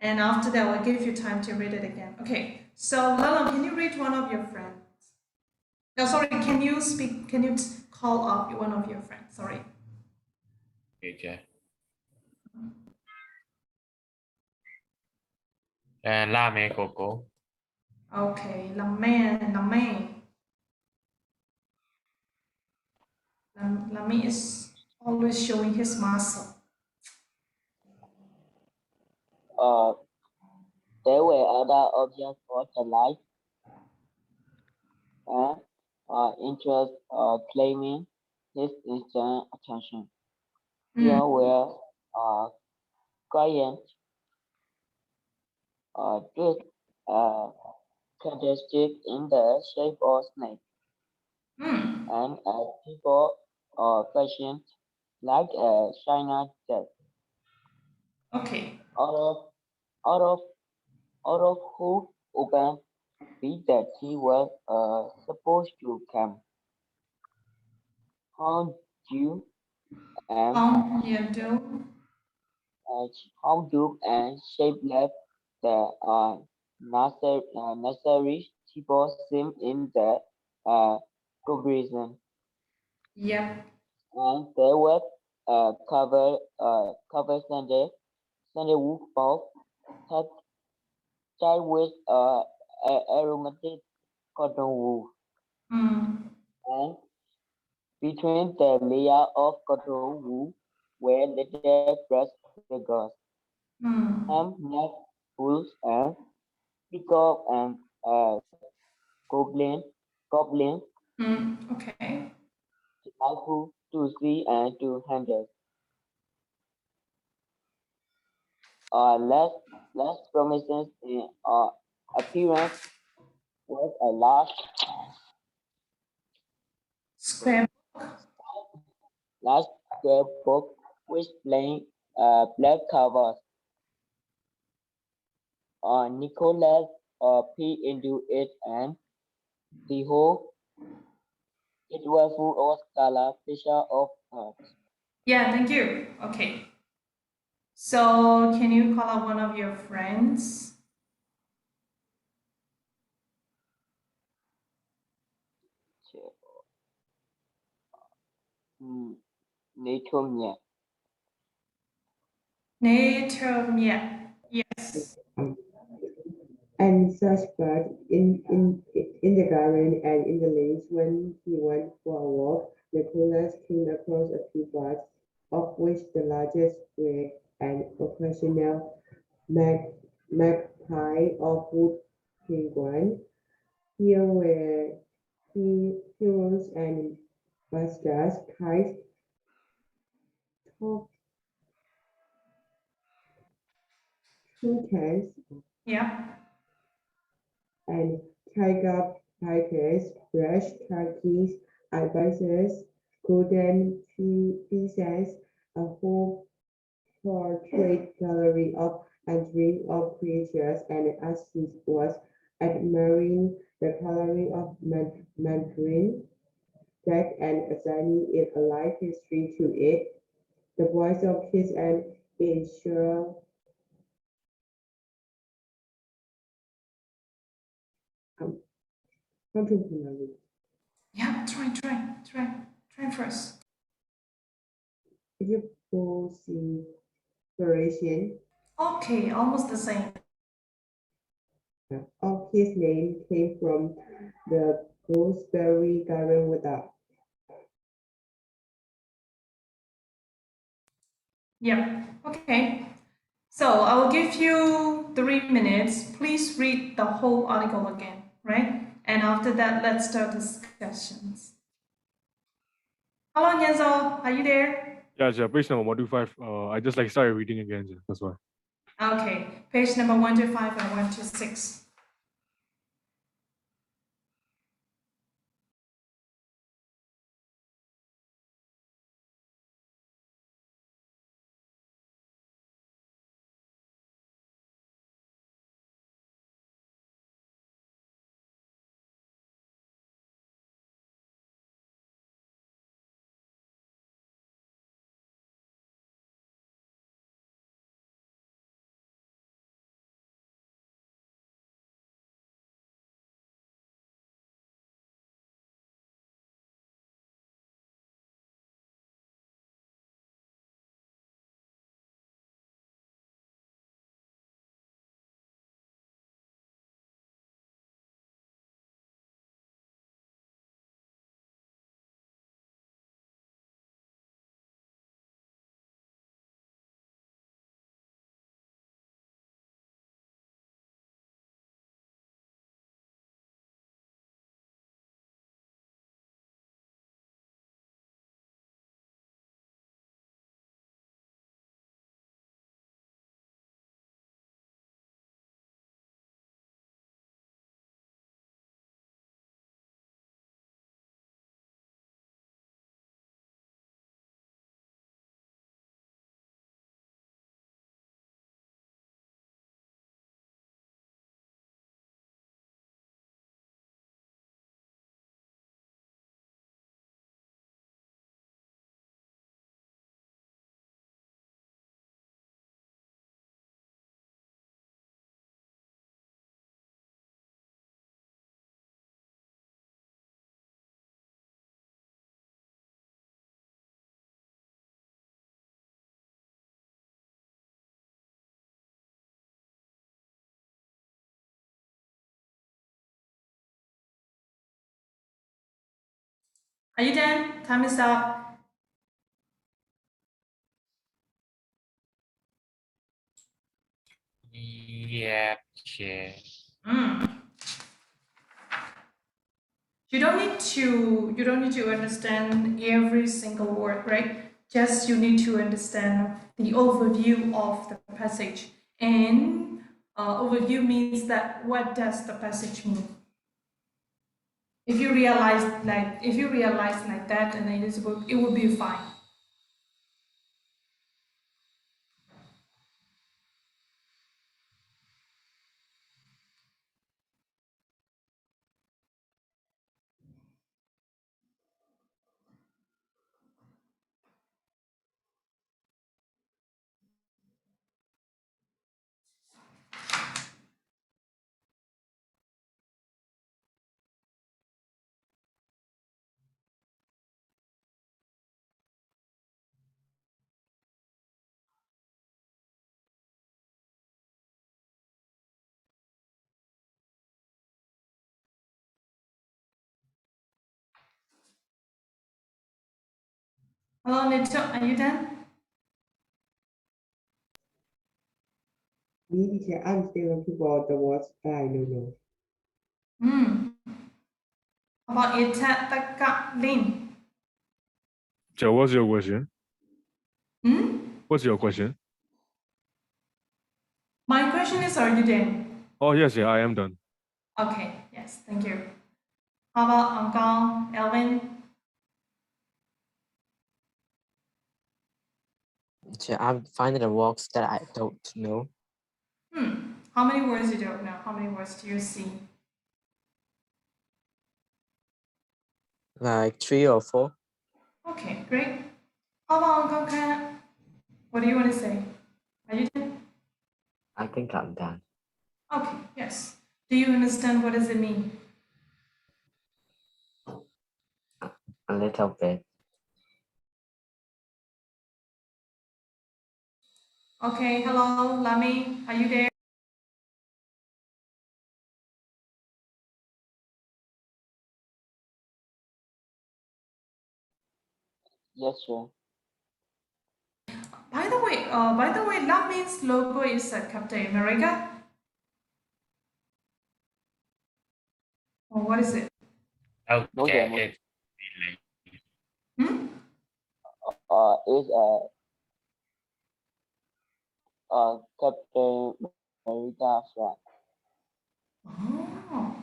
[SPEAKER 1] and after that, I'll give you time to read it again. Okay, so Lala, can you read one of your friends? No, sorry, can you speak? Can you call up one of your friends? Sorry.
[SPEAKER 4] Okay, Chair. La me coco.
[SPEAKER 1] Okay, Lame. Lame is always showing his muscle.
[SPEAKER 10] Uh, there were other objects of the light and interest claiming his instant attention. Here were giant this characteristic in the shape of snake and people fashioned like a China death.
[SPEAKER 1] Okay.
[SPEAKER 10] Out of out of out of who open be that he was supposed to come. How do and
[SPEAKER 1] You do.
[SPEAKER 10] how do and shape left the necessary people seem in the uh, comparison,
[SPEAKER 1] Yep.
[SPEAKER 10] and they were cover Sunday wolf both had tied with aromatic cotton wool,
[SPEAKER 1] Mm.
[SPEAKER 10] and between the layer of cotton wool were little brush figures,
[SPEAKER 1] Mm.
[SPEAKER 10] neck bulls, and peacock and goblin,
[SPEAKER 1] Okay.
[SPEAKER 10] delightful to see and to handle. Less promising in appearance was a
[SPEAKER 1] Square.
[SPEAKER 10] large square book with plain black covers. Nicholas peeked into it, and behold, it was full of color picture of hearts.
[SPEAKER 1] Yeah, thank you. Okay. So can you call out one of your friends?
[SPEAKER 10] Nature.
[SPEAKER 1] Nature. Yeah. Yes.
[SPEAKER 6] And such bird in the garden and in the lanes when he went for a walk. Nicholas came across a few birds, of which the largest were an occasional magpie or wood penguin. Here were herons and buzzards, kites, toucans,
[SPEAKER 1] Yeah.
[SPEAKER 6] and tiger pipers, brush turkeys, ibises, golden pheasants, a whole portrait gallery of entering of creatures, and as he was admiring the coloring of mandarin, Jack and assigning it a life history to it, the voice of his and ensure um, contemporary.
[SPEAKER 1] Yeah. Try first.
[SPEAKER 6] Vociferation
[SPEAKER 1] Okay, almost the same.
[SPEAKER 6] of his name came from the gooseberry garden without.
[SPEAKER 1] Yep. Okay. So I will give you 3 minutes. Please read the whole article again, right? And after that, let's start discussions. Hello, Nyenzo. Are you there?
[SPEAKER 11] Yeah, sure. Page number 125. I just like started reading again, sir. That's why.
[SPEAKER 1] Okay. Page number 125 and 126. Are you done? Time is up.
[SPEAKER 4] Yeah, yeah.
[SPEAKER 1] You don't need to understand every single word, right? Just you need to understand the overview of the passage. And overview means that what does the passage mean? If you realize like that and then it will be fine. Hello, Nito, are you done?
[SPEAKER 6] Me, teacher, I'm still looking for the words, but I don't know.
[SPEAKER 1] About Itatakakling.
[SPEAKER 11] So what's your question?
[SPEAKER 1] Hmm?
[SPEAKER 11] What's your question?
[SPEAKER 1] My question is, are you done?
[SPEAKER 11] Oh yes, yeah, I am done.
[SPEAKER 1] Okay, yes, thank you. How about Uncle Elvin?
[SPEAKER 8] I'm finding the words that I don't know.
[SPEAKER 1] How many words you don't know? How many words do you see?
[SPEAKER 8] Like 3 or 4.
[SPEAKER 1] Okay, great. How about Uncle Kat? What do you want to say? Are you done?
[SPEAKER 7] I think I'm done.
[SPEAKER 1] Okay, yes. Do you understand what does it mean?
[SPEAKER 7] A little bit.
[SPEAKER 1] Okay, hello, Lami, are you there?
[SPEAKER 10] Yes, sure.
[SPEAKER 1] By the way, Lami's logo is Captain America. Or what is it?
[SPEAKER 10] Okay.
[SPEAKER 4] Okay,
[SPEAKER 1] Hmm?
[SPEAKER 10] Is Captain America flag.
[SPEAKER 1] Oh,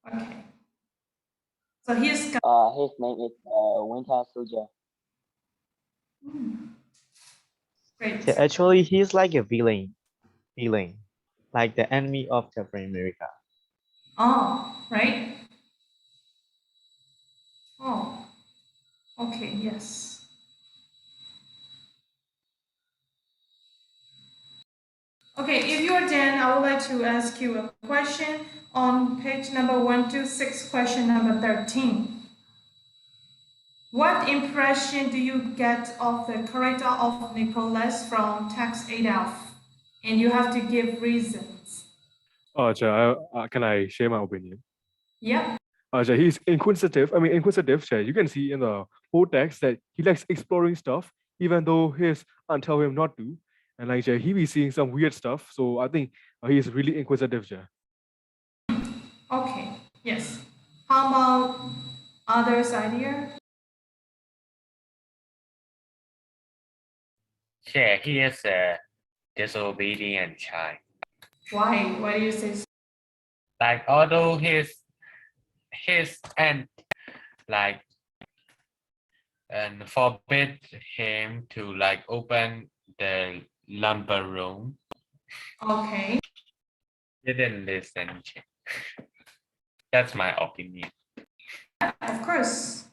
[SPEAKER 1] okay. So here's
[SPEAKER 10] His name is Winter Soldier.
[SPEAKER 1] great.
[SPEAKER 9] Yeah, actually, he's like a villain, like the enemy of Captain America.
[SPEAKER 1] Oh, right. Oh, okay, yes. Okay, if you're done, I would like to ask you a question on page number 126, question number 13. What impression do you get of the character of Nicholas from text 8F? And you have to give reasons.
[SPEAKER 11] Can I share my opinion?
[SPEAKER 1] Yep.
[SPEAKER 11] He's inquisitive. I mean, inquisitive. You can see in the whole text that he likes exploring stuff, even though his aunt tell him not to. And like, he be seeing some weird stuff. So I think he's really inquisitive.
[SPEAKER 1] Okay, yes. How about others' idea?
[SPEAKER 4] yeah, he is a disobedient child.
[SPEAKER 1] Why? Why do you say so?
[SPEAKER 4] Like although his aunt like and forbid him to like open the lumber room.
[SPEAKER 1] Okay.
[SPEAKER 4] He didn't listen. That's my opinion.
[SPEAKER 1] Of course.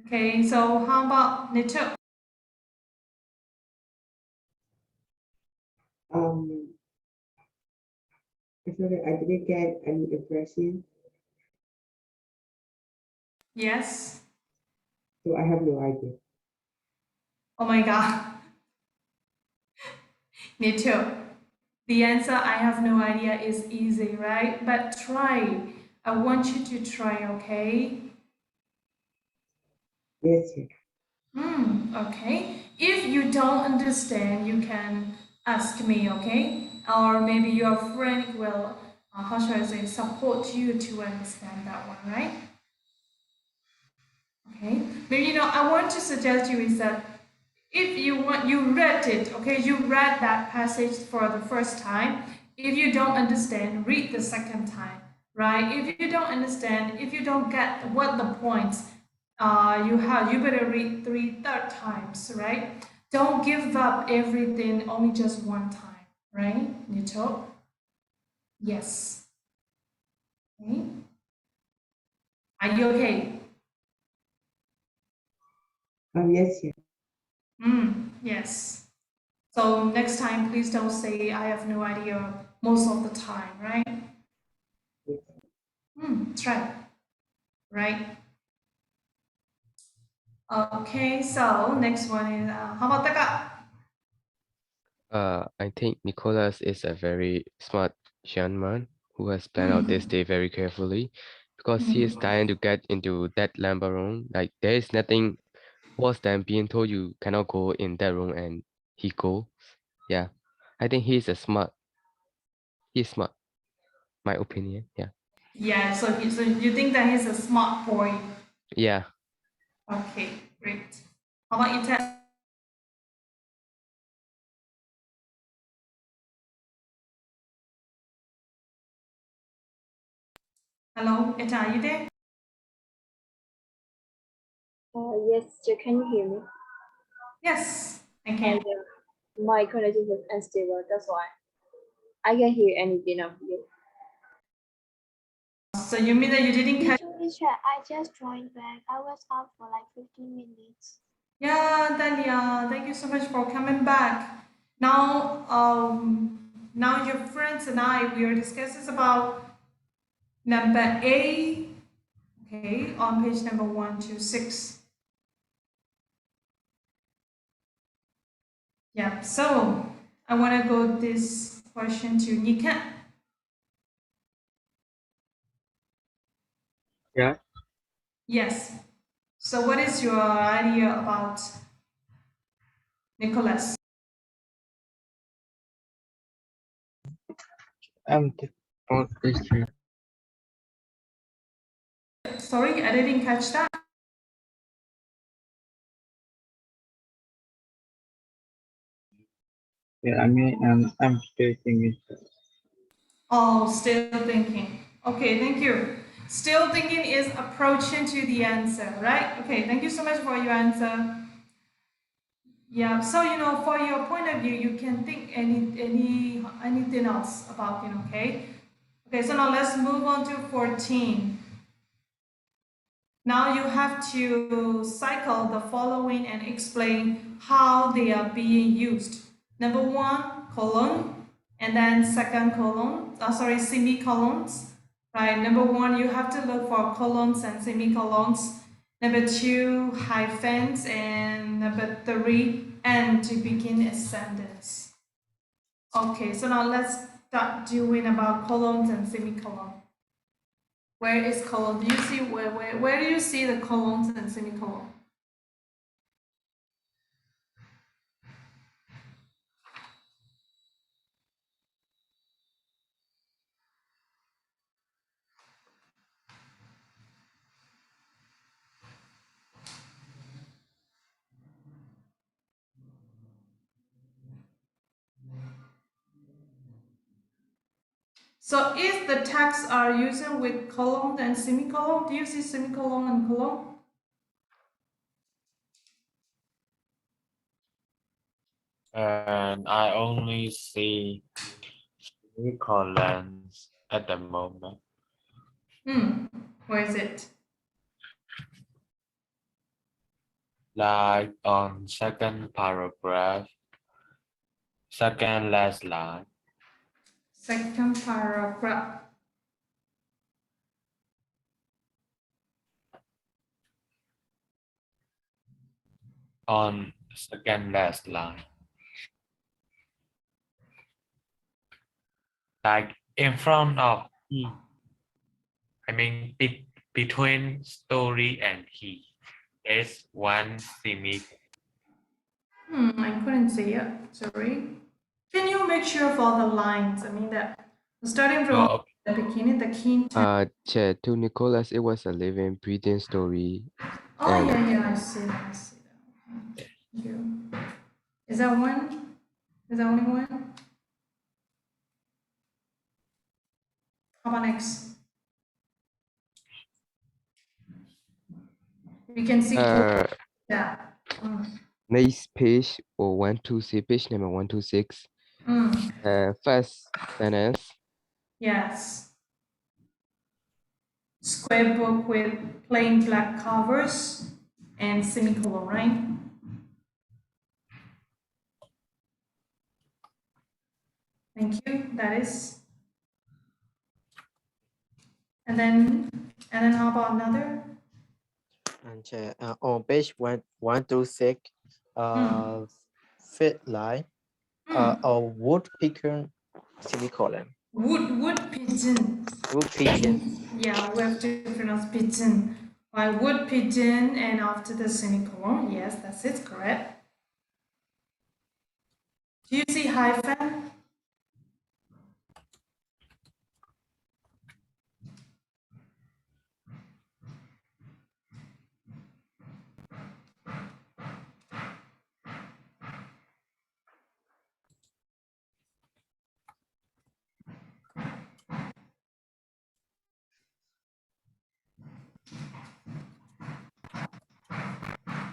[SPEAKER 1] Okay, so how about Nito?
[SPEAKER 6] Actually, I didn't get any impression,
[SPEAKER 1] Yes.
[SPEAKER 6] so I have no idea.
[SPEAKER 1] Oh my God. Nito. The answer, I have no idea, is easy, right? But try. I want you to try, okay?
[SPEAKER 6] Yes, sir.
[SPEAKER 1] Okay. If you don't understand, you can ask me, okay? Or maybe your friend will, how should I say, support you to understand that one, right? Okay. Maybe, I want to suggest you is that if you read it, okay, you read that passage for the first time. If you don't understand, read the second time, right? If you don't understand, if you don't get what the points you better read third times, right? Don't give up everything only just one time, right? Nito? Yes. Okay. Are you okay?
[SPEAKER 6] Yes, sir.
[SPEAKER 1] Yes. So next time, please don't say I have no idea most of the time, right? Try. Right. Okay, so next one is how about Taka?
[SPEAKER 3] I think Nicholas is a very smart young man who has planned out this day very carefully because he is dying to get into that lumber room. Like there is nothing worse than being told you cannot go in that room and he goes. Yeah. I think he's smart. He's smart. My opinion. Yeah.
[SPEAKER 1] Yeah, so you think that he's a smart boy?
[SPEAKER 3] Yeah.
[SPEAKER 1] Okay, great. How about you, Ted? Hello, Eta, are you there?
[SPEAKER 2] Yes, sir. Can you hear me?
[SPEAKER 1] Yes, I can.
[SPEAKER 2] My connection was unstable. That's why I can hear anything of you.
[SPEAKER 1] So you mean that you didn't catch?
[SPEAKER 5] Teacher, I just joined back. I was out for like 15 minutes.
[SPEAKER 1] Yeah, Dalia, thank you so much for coming back. Now your friends and I, we are discussing about number A, okay, on page number 126. Yeah, so I want to go this question to Nika.
[SPEAKER 8] Yeah.
[SPEAKER 1] Yes. So what is your idea about Nicholas?
[SPEAKER 7] Both is true.
[SPEAKER 1] Sorry, I didn't catch that.
[SPEAKER 9] Yeah, I'm still thinking.
[SPEAKER 1] Oh, still thinking. Okay, thank you. Still thinking is approaching to the answer, right? Okay, thank you so much for your answer. Yeah, so for your point of view, you can think anything else about it, okay? Okay, so now let's move on to 14. Now you have to cycle the following and explain how they are being used. Number one, colon, and then second colon, semicolons. Right, number one, you have to look for colons and semicolons. Number two, hyphens, and number three, and to begin a sentence. Okay, so now let's start doing about colons and semicolons. Where is colon? Do you see where do you see the colons and semicolon? So if the texts are using with colon and semicolon, do you see semicolon and colon?
[SPEAKER 4] And I only see colons at the moment.
[SPEAKER 1] Where is it?
[SPEAKER 4] Like on second paragraph, second last line.
[SPEAKER 1] Second paragraph.
[SPEAKER 4] On second last line. Like in front of he. I mean between story and he. is one semi.
[SPEAKER 1] I couldn't see it. Sorry. Can you make sure for the lines? I mean that starting from
[SPEAKER 4] Oh,
[SPEAKER 1] the beginning, the key.
[SPEAKER 3] Chair, to Nicholas, it was a living, breathing story.
[SPEAKER 1] Oh
[SPEAKER 3] and
[SPEAKER 1] yeah, I see that. I see that. Okay. Thank you. Is that one? Is that only one? How about next? We can see. Yeah.
[SPEAKER 3] Next page or 126, page number 126. First sentence.
[SPEAKER 1] Yes. Square book with plain black covers and semicolon, right? Thank you. That is. And then how about another?
[SPEAKER 8] And on page 126, fifth line, a woodpecker semicolon.
[SPEAKER 1] Wood pigeon.
[SPEAKER 8] Wood pigeon.
[SPEAKER 1] Yeah, we have to pronounce pigeon. By wood pigeon and after the semicolon. Yes, that's it, correct. Do you see hyphen?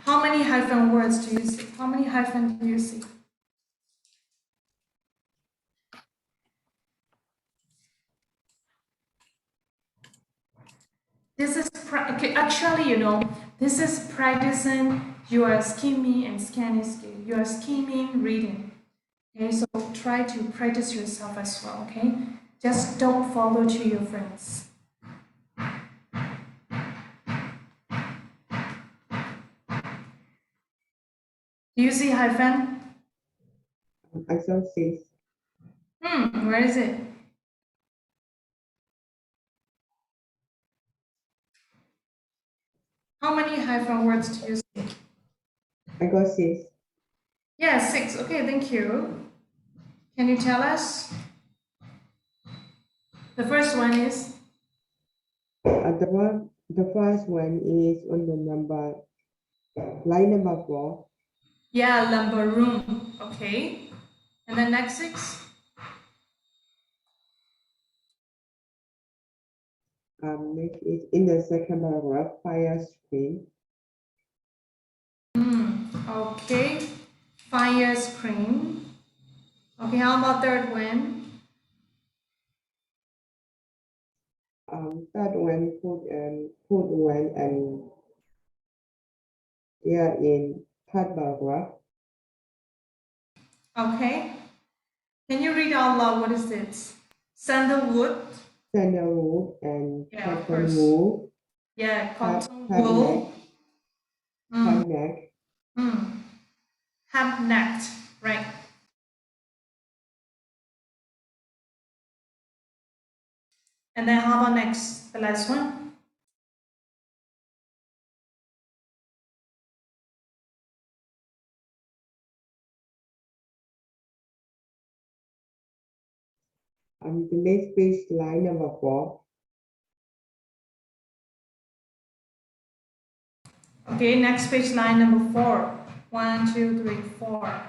[SPEAKER 1] How many hyphen words do you see? How many hyphen do you see? This is actually, this is practicing your skimming and scanning skill. You are skimming reading. Okay, so try to practice yourself as well. Okay, just don't follow to your friends. Do you see hyphen?
[SPEAKER 6] I saw 6.
[SPEAKER 1] Where is it? How many hyphen words do you see?
[SPEAKER 6] I got 6.
[SPEAKER 1] Yeah, 6. Okay, thank you. Can you tell us? The first one is?
[SPEAKER 6] The first one is on the line number 4.
[SPEAKER 1] Yeah, lumber room. Okay. And then next 6?
[SPEAKER 6] Next is in the second paragraph, fire screen.
[SPEAKER 1] Okay. Fire screen. Okay, how about third one?
[SPEAKER 6] Third one, put one and here in third paragraph.
[SPEAKER 1] Okay. Can you read out loud? What is this? Sandalwood.
[SPEAKER 6] Sandalwood and
[SPEAKER 1] Yeah, of
[SPEAKER 6] cotton
[SPEAKER 1] course.
[SPEAKER 6] wool.
[SPEAKER 1] Yeah, cotton wool.
[SPEAKER 6] Hard neck.
[SPEAKER 1] Hemp necked, right? And then how about next? The last one?
[SPEAKER 6] The next page, line number 4.
[SPEAKER 1] Okay, next page, line number 4. 1, 2, 3, 4.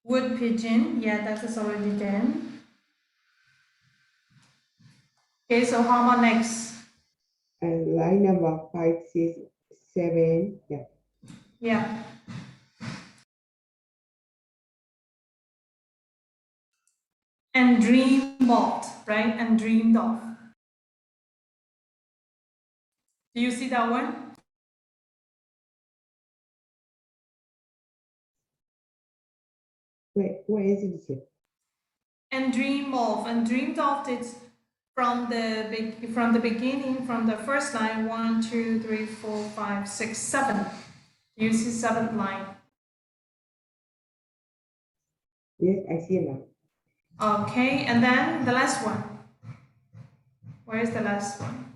[SPEAKER 1] Wood pigeon. Yeah, that is already done. Okay, so how about next?
[SPEAKER 6] And line number 5, 6, 7. Yeah.
[SPEAKER 1] Yeah. And dreamed of, right? And dreamed of. Do you see that one?
[SPEAKER 6] Where is it?
[SPEAKER 1] And dreamed of, it's from the beginning, from the first line, 1, 2, 3, 4, 5, 6, 7. Do you see 7th line?
[SPEAKER 6] Yes, I see it now.
[SPEAKER 1] Okay, and then the last one. Where is the last one?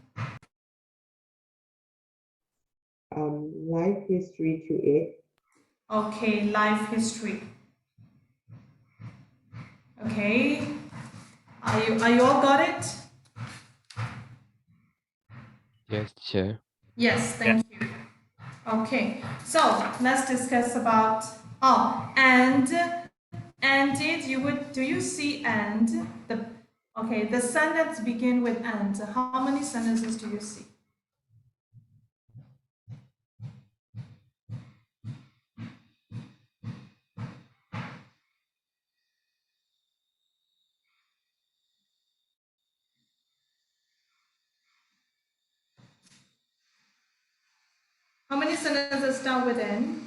[SPEAKER 6] life history to it.
[SPEAKER 1] Okay, life history. Okay. Are you all got it?
[SPEAKER 3] Yes, teacher.
[SPEAKER 1] Yes, thank you. Okay, so let's discuss about and do you see and the sentence begin with and. How many sentences do you see? How many sentences start with N?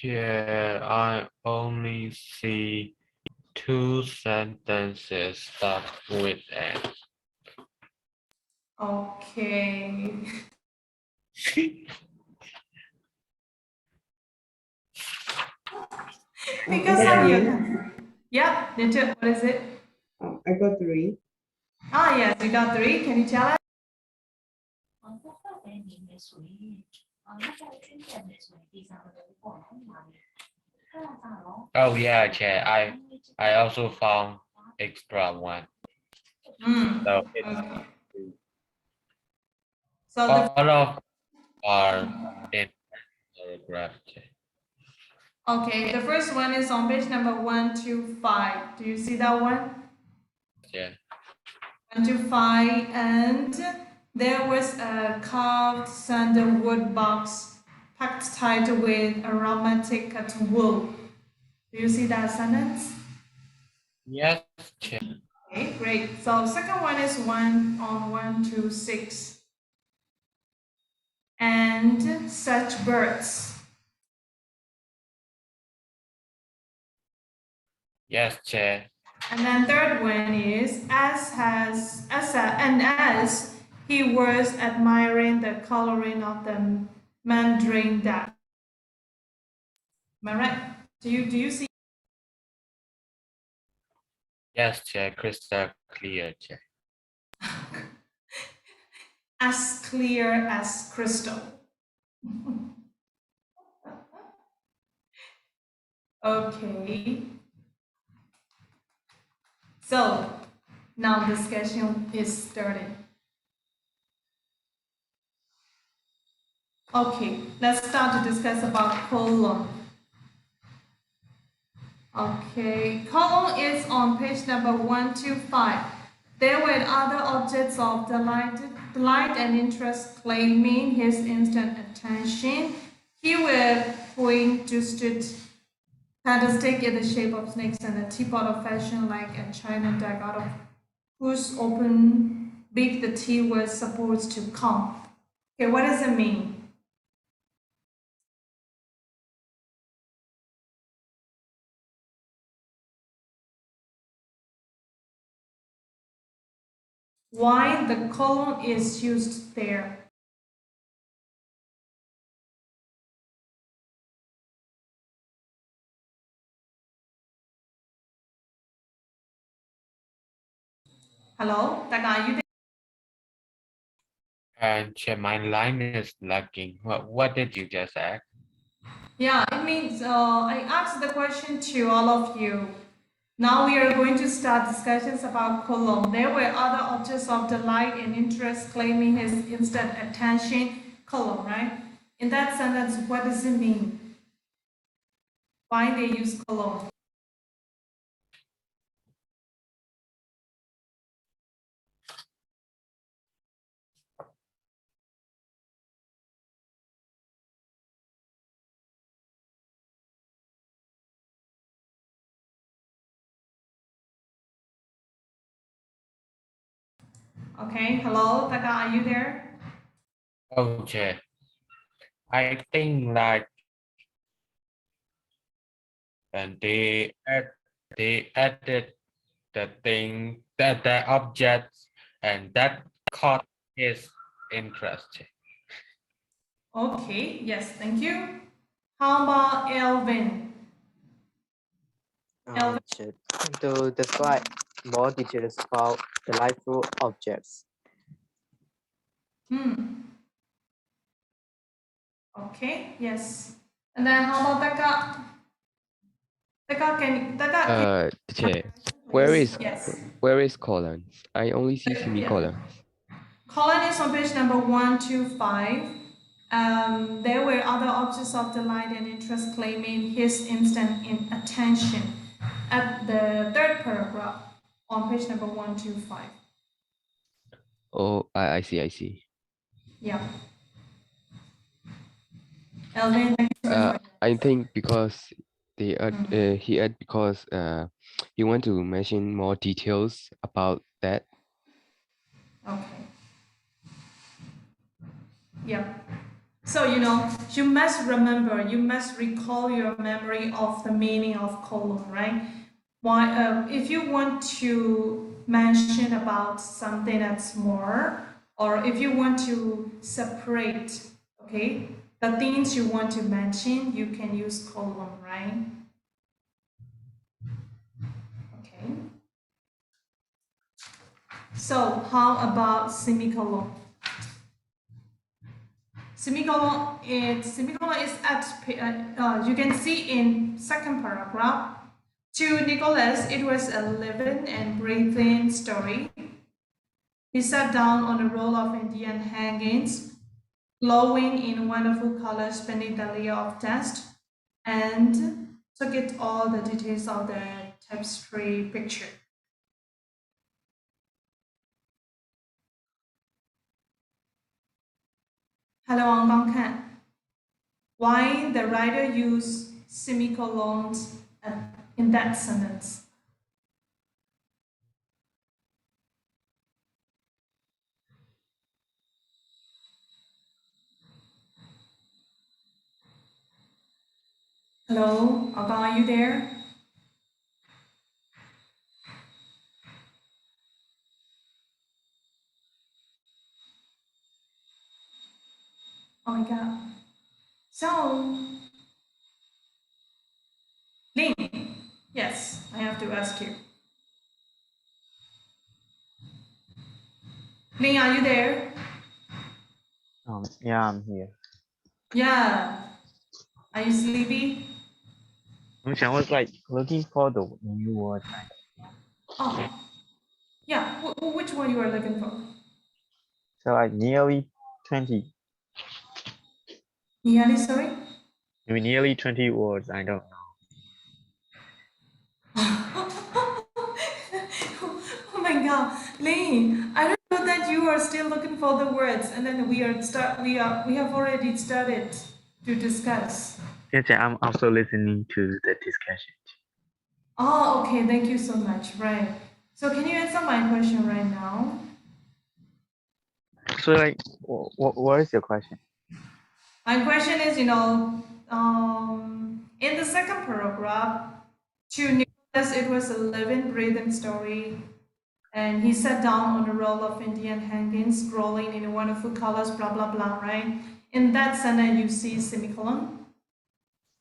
[SPEAKER 4] Yeah, I only see 2 sentences start with N.
[SPEAKER 1] Okay. Because
[SPEAKER 6] I got
[SPEAKER 1] of
[SPEAKER 6] three.
[SPEAKER 1] you. Yep, Ninja, what is it?
[SPEAKER 6] I got three.
[SPEAKER 1] Ah, yes, you got 3. Can you tell us?
[SPEAKER 4] Oh yeah, Chair. I also found extra one. So it's
[SPEAKER 1] Okay.
[SPEAKER 4] two.
[SPEAKER 1] So
[SPEAKER 4] All of are in paragraph, Chair.
[SPEAKER 1] okay, the first one is on page number 125. Do you see that one?
[SPEAKER 4] Yeah.
[SPEAKER 1] 125, and there was a carved sandalwood box packed tight with aromatic wool. Do you see that sentence?
[SPEAKER 4] Yes, Chair.
[SPEAKER 1] Okay, great. So second one is 126. And such birds.
[SPEAKER 4] Yes, Chair.
[SPEAKER 1] And then third one is as he was admiring the coloring of the mandarin duck. Am I right? Do you see?
[SPEAKER 4] Yes, Chair. Crystal clear, Chair.
[SPEAKER 1] As clear as crystal. Okay. So now discussion is started. Okay, let's start to discuss about colon. Okay, colon is on page number 125. There were other objects of delight and interest claiming his instant attention. He will point to stood candlestick in the shape of snakes and a teapot of fashion like a china duck out of whose open beak the tea was supposed to come. Okay, what does it mean? Why the colon is used there? Hello, Taka, are you there?
[SPEAKER 4] And Chair, my line is lagging. What did you just ask?
[SPEAKER 1] Yeah, it means I asked the question to all of you. Now we are going to start discussions about colon. There were other objects of delight and interest claiming his instant attention. Colon, right? In that sentence, what does it mean? Why they use colon? Okay, hello, Taka, are you there?
[SPEAKER 4] Oh, Chair. I think like and they added the thing that the objects and that caught his interest.
[SPEAKER 1] Okay, yes, thank you. How about Elvin? Elvin?
[SPEAKER 8] To describe more details about delightful objects.
[SPEAKER 1] Okay, yes. And then how about Becca? Becca,
[SPEAKER 3] Teacher,
[SPEAKER 1] please? Yes.
[SPEAKER 3] where is colons? I only see
[SPEAKER 1] Yeah.
[SPEAKER 3] semicolons.
[SPEAKER 1] Colon is on page number 125. There were other objects of delight and interest claiming his instant attention at the third paragraph on page number 125.
[SPEAKER 3] Oh, I see.
[SPEAKER 1] Yeah. Elvin, thank you so much for
[SPEAKER 3] I think because he because he want to mention more details about that.
[SPEAKER 1] Okay. Yep. So, you must remember, you must recall your memory of the meaning of colon, right? Why, if you want to mention about something that's more, or if you want to separate, okay, the things you want to mention, you can use colon, right? Okay. So, how about semicolon? Semicolon is at you can see in second paragraph. To Nicholas, it was a living and breathing story. He sat down on a roll of Indian hangings, glowing in wonderful colors beneath the layer of dust, and took it all the details of the tapestry picture. Hello, Ong Kan. Why the writer used semicolons in that sentence? Hello, Aga, are you there? Oh my God. So, Ling, yes, I have to ask you. Ling, are you there?
[SPEAKER 9] Yeah, I'm here.
[SPEAKER 1] Yeah. Are you sleepy?
[SPEAKER 9] Which I was like looking for the new word.
[SPEAKER 1] Oh, yeah. Which one you are looking for?
[SPEAKER 9] So like nearly 20,
[SPEAKER 1] Nearly, sorry?
[SPEAKER 9] maybe nearly 20 words. I don't know.
[SPEAKER 1] Oh my God, Ling, I don't know that you are still looking for the words, and then we have already started to discuss.
[SPEAKER 9] Yes, I'm also listening to the discussion.
[SPEAKER 1] Oh, okay. Thank you so much. Right. So can you answer my question right now?
[SPEAKER 9] So like, what is your question?
[SPEAKER 1] My question is, in the second paragraph, to Nicholas, it was a living, breathing story. And he sat down on a roll of Indian hangings, scrolling in wonderful colors, blah, blah, blah, right? In that sentence, you see semicolon.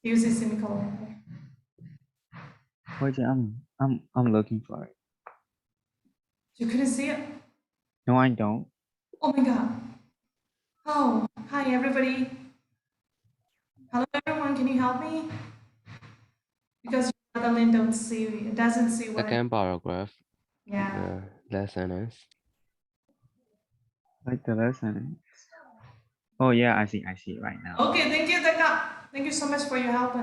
[SPEAKER 1] You see semicolon.
[SPEAKER 9] Wait, I'm looking for it.
[SPEAKER 1] You couldn't see it?
[SPEAKER 9] No, I don't.
[SPEAKER 1] Oh my God. Oh, hi, everybody. Hello, everyone. Can you help me? Because the link doesn't see what
[SPEAKER 3] Second paragraph.
[SPEAKER 1] Yeah.
[SPEAKER 3] Last sentence.
[SPEAKER 9] Like the lesson. Oh yeah, I see right now.
[SPEAKER 1] Okay, thank you, Taka. Thank you so much for your help.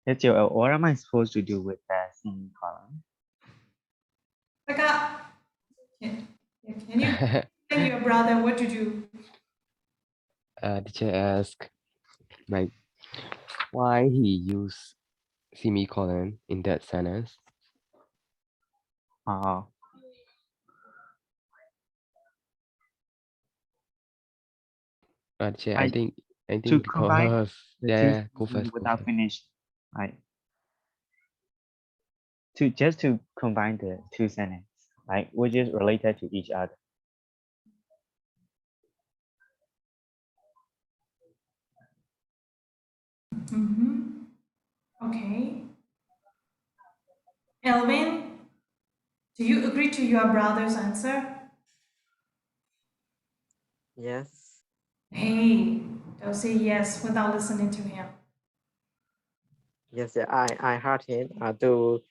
[SPEAKER 9] That's your. What am I supposed to do with that semicolon?
[SPEAKER 1] Taka, can you tell your brother what to do?
[SPEAKER 3] Teacher ask like why he used semicolon in that sentence.
[SPEAKER 9] Oh.
[SPEAKER 3] Teacher, I think
[SPEAKER 9] to combine
[SPEAKER 3] because go first.
[SPEAKER 9] without finish, right? To combine the two sentences. like which is related to each other.
[SPEAKER 1] Okay. Elvin, do you agree to your brother's answer?
[SPEAKER 8] Yes.
[SPEAKER 1] Hey, don't say yes without listening to him.
[SPEAKER 8] Yes, yeah, I heard him to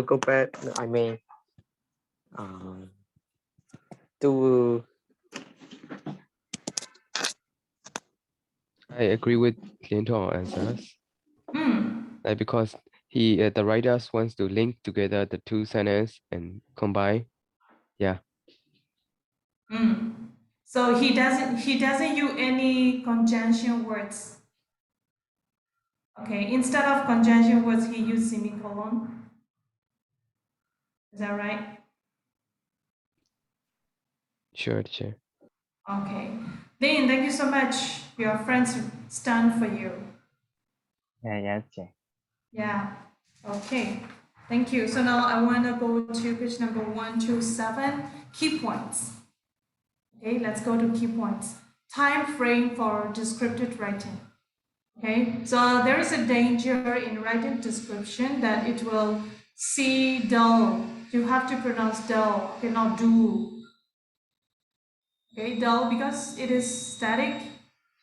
[SPEAKER 8] go back. I mean, to
[SPEAKER 3] I agree with Lianto answers.
[SPEAKER 1] Hmm.
[SPEAKER 3] Like because the writers wants to link together the two sentences and combine. Yeah.
[SPEAKER 1] So he doesn't use any conjunction words. Okay, instead of conjunction words, he used semicolon. Is that right?
[SPEAKER 3] Sure, sure.
[SPEAKER 1] Okay. Dean, thank you so much. Your friends stand for you.
[SPEAKER 9] Yeah, yes, Jay.
[SPEAKER 1] Yeah. Okay. Thank you. So now I want to go to page number 127, key points. Okay, let's go to key points. Time frame for descriptive writing. Okay, so there is a danger in writing description that it will see dull. You have to pronounce dull, okay, not do. Okay, dull because it is static.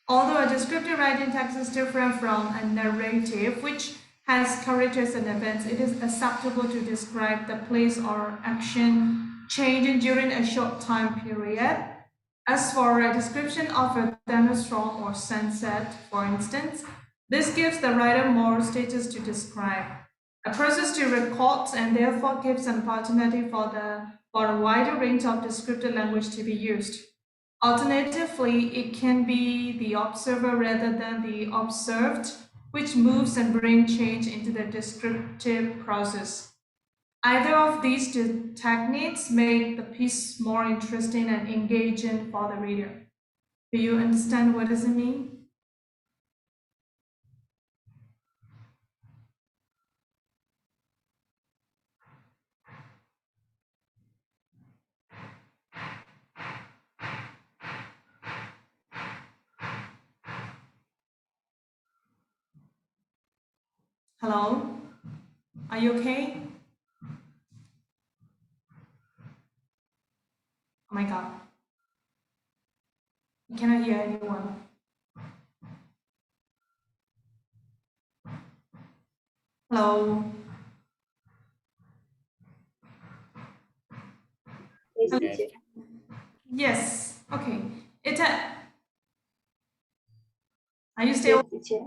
[SPEAKER 1] Although a descriptive writing text is different from a narrative, which has characters and events, it is acceptable to describe the place or action changing during a short time period. As for a description of a thunderstorm or sunset, for instance, this gives the writer more stages to describe. A process to record and therefore gives an opportunity for a wider range of descriptive language to be used. Alternatively, it can be the observer rather than the observed, which moves and brings change into the descriptive process. Either of these two techniques make the piece more interesting and engaging for the reader. Do you understand what does it mean? Hello? Are you okay? Oh my god. I cannot hear anyone. Hello?
[SPEAKER 2] Yes,
[SPEAKER 4] Yes.
[SPEAKER 2] teacher.
[SPEAKER 1] Yes. Okay. Are you still
[SPEAKER 2] Yes, teacher.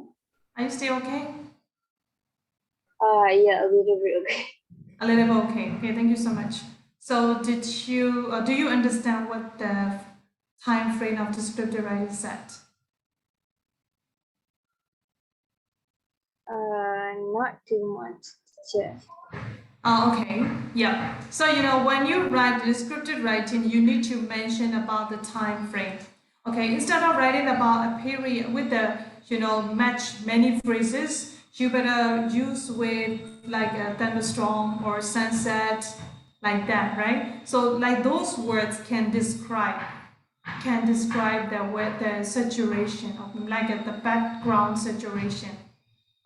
[SPEAKER 1] are you still okay?
[SPEAKER 2] Yeah, a little bit okay.
[SPEAKER 1] A little bit okay. Okay, thank you so much. So do you understand what the time frame of descriptive writing set?
[SPEAKER 2] Not too much, teacher.
[SPEAKER 1] Okay, yeah. So when you write descriptive writing, you need to mention about the time frame. Okay, instead of writing about a period with the match many phrases, you better use with like a thunderstorm or sunset, like that, right? So like those words can describe the situation of like the background situation.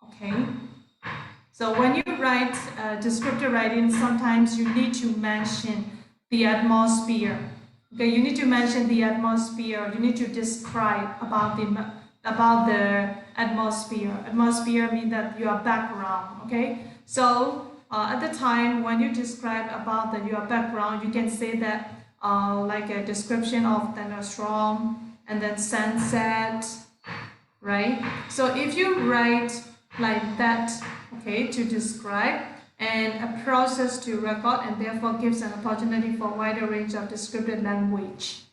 [SPEAKER 1] Okay. So when you write descriptive writing, sometimes you need to mention the atmosphere. Okay, you need to mention the atmosphere. You need to describe about the atmosphere. Atmosphere means that your background. Okay, so at the time when you describe about your background, you can say that like a description of thunderstorm and then sunset, right? So if you write like that, okay, to describe and a process to record and therefore gives an opportunity for a wider range of descriptive language.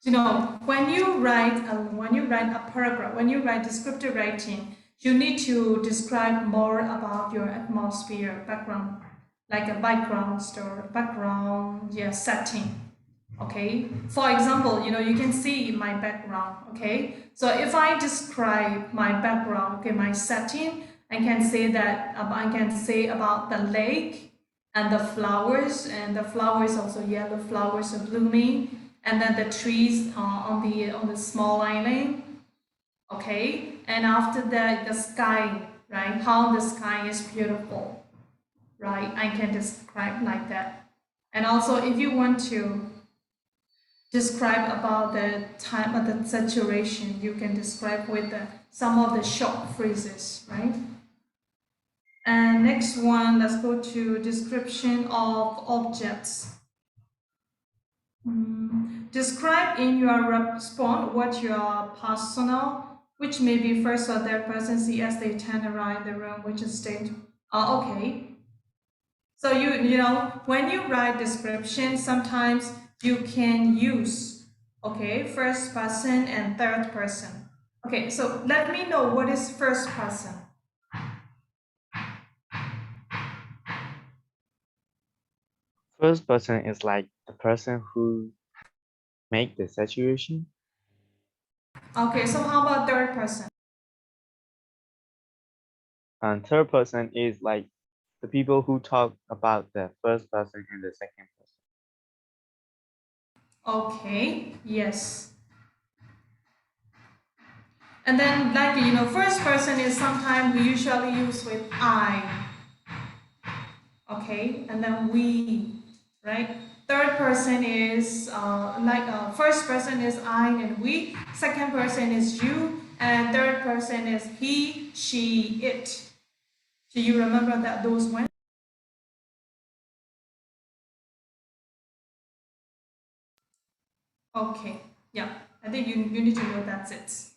[SPEAKER 1] When you write a paragraph, when you write descriptive writing, you need to describe more about your atmosphere, background, like a background story, background, yeah, setting. Okay, for example, you can see my background. Okay, so if I describe my background, okay, my setting, I can say about the lake, and the flowers also yellow flowers are blooming, and then the trees on the small island. Okay, and after that, the sky, right? How the sky is beautiful, right? I can describe like that. And also, if you want to describe about the time of the saturation, you can describe with some of the short phrases, right? And next one, let's go to description of objects. Describe in your response what your personal, which may be first or third person, see as they turn around the room, which is state. Okay. So you know, when you write description, sometimes you can use, okay, first person and third person. Okay, so let me know what is first person.
[SPEAKER 9] First person is like the person who make the situation.
[SPEAKER 1] Okay, so how about third person?
[SPEAKER 9] And third person is like the people who talk about the first person and the second person.
[SPEAKER 1] Okay, yes. And then, like, you know, first person is sometimes we usually use with I. Okay, and then we, right? Third person is first person is I and we, second person is you, and third person is he, she, it. Do you remember that those ones? Okay, yeah, I think you need to know that's it.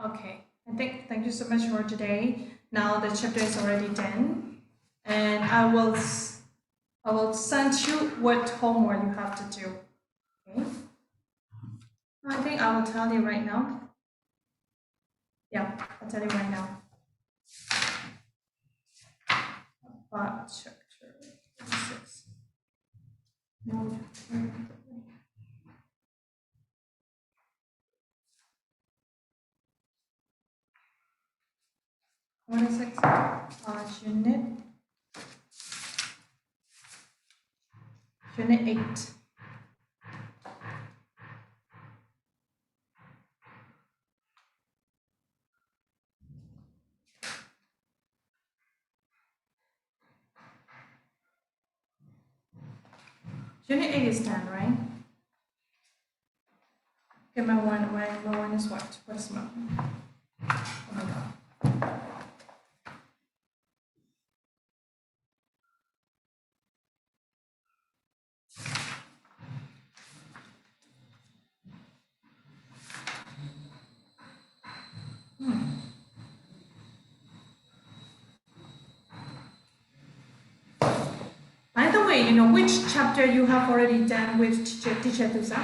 [SPEAKER 1] Okay, thank you so much for today. Now the chapter is already done, and I will send you what homework you have to do. Okay. I think I will tell you right now. Yeah, I'll tell you right now. About chapter 6. No, what is it? Unit 8. Unit 8 is 10, right? Okay, my one is what? What's my? Oh my god. By the way, you know which chapter you have already done with teacher Tusa?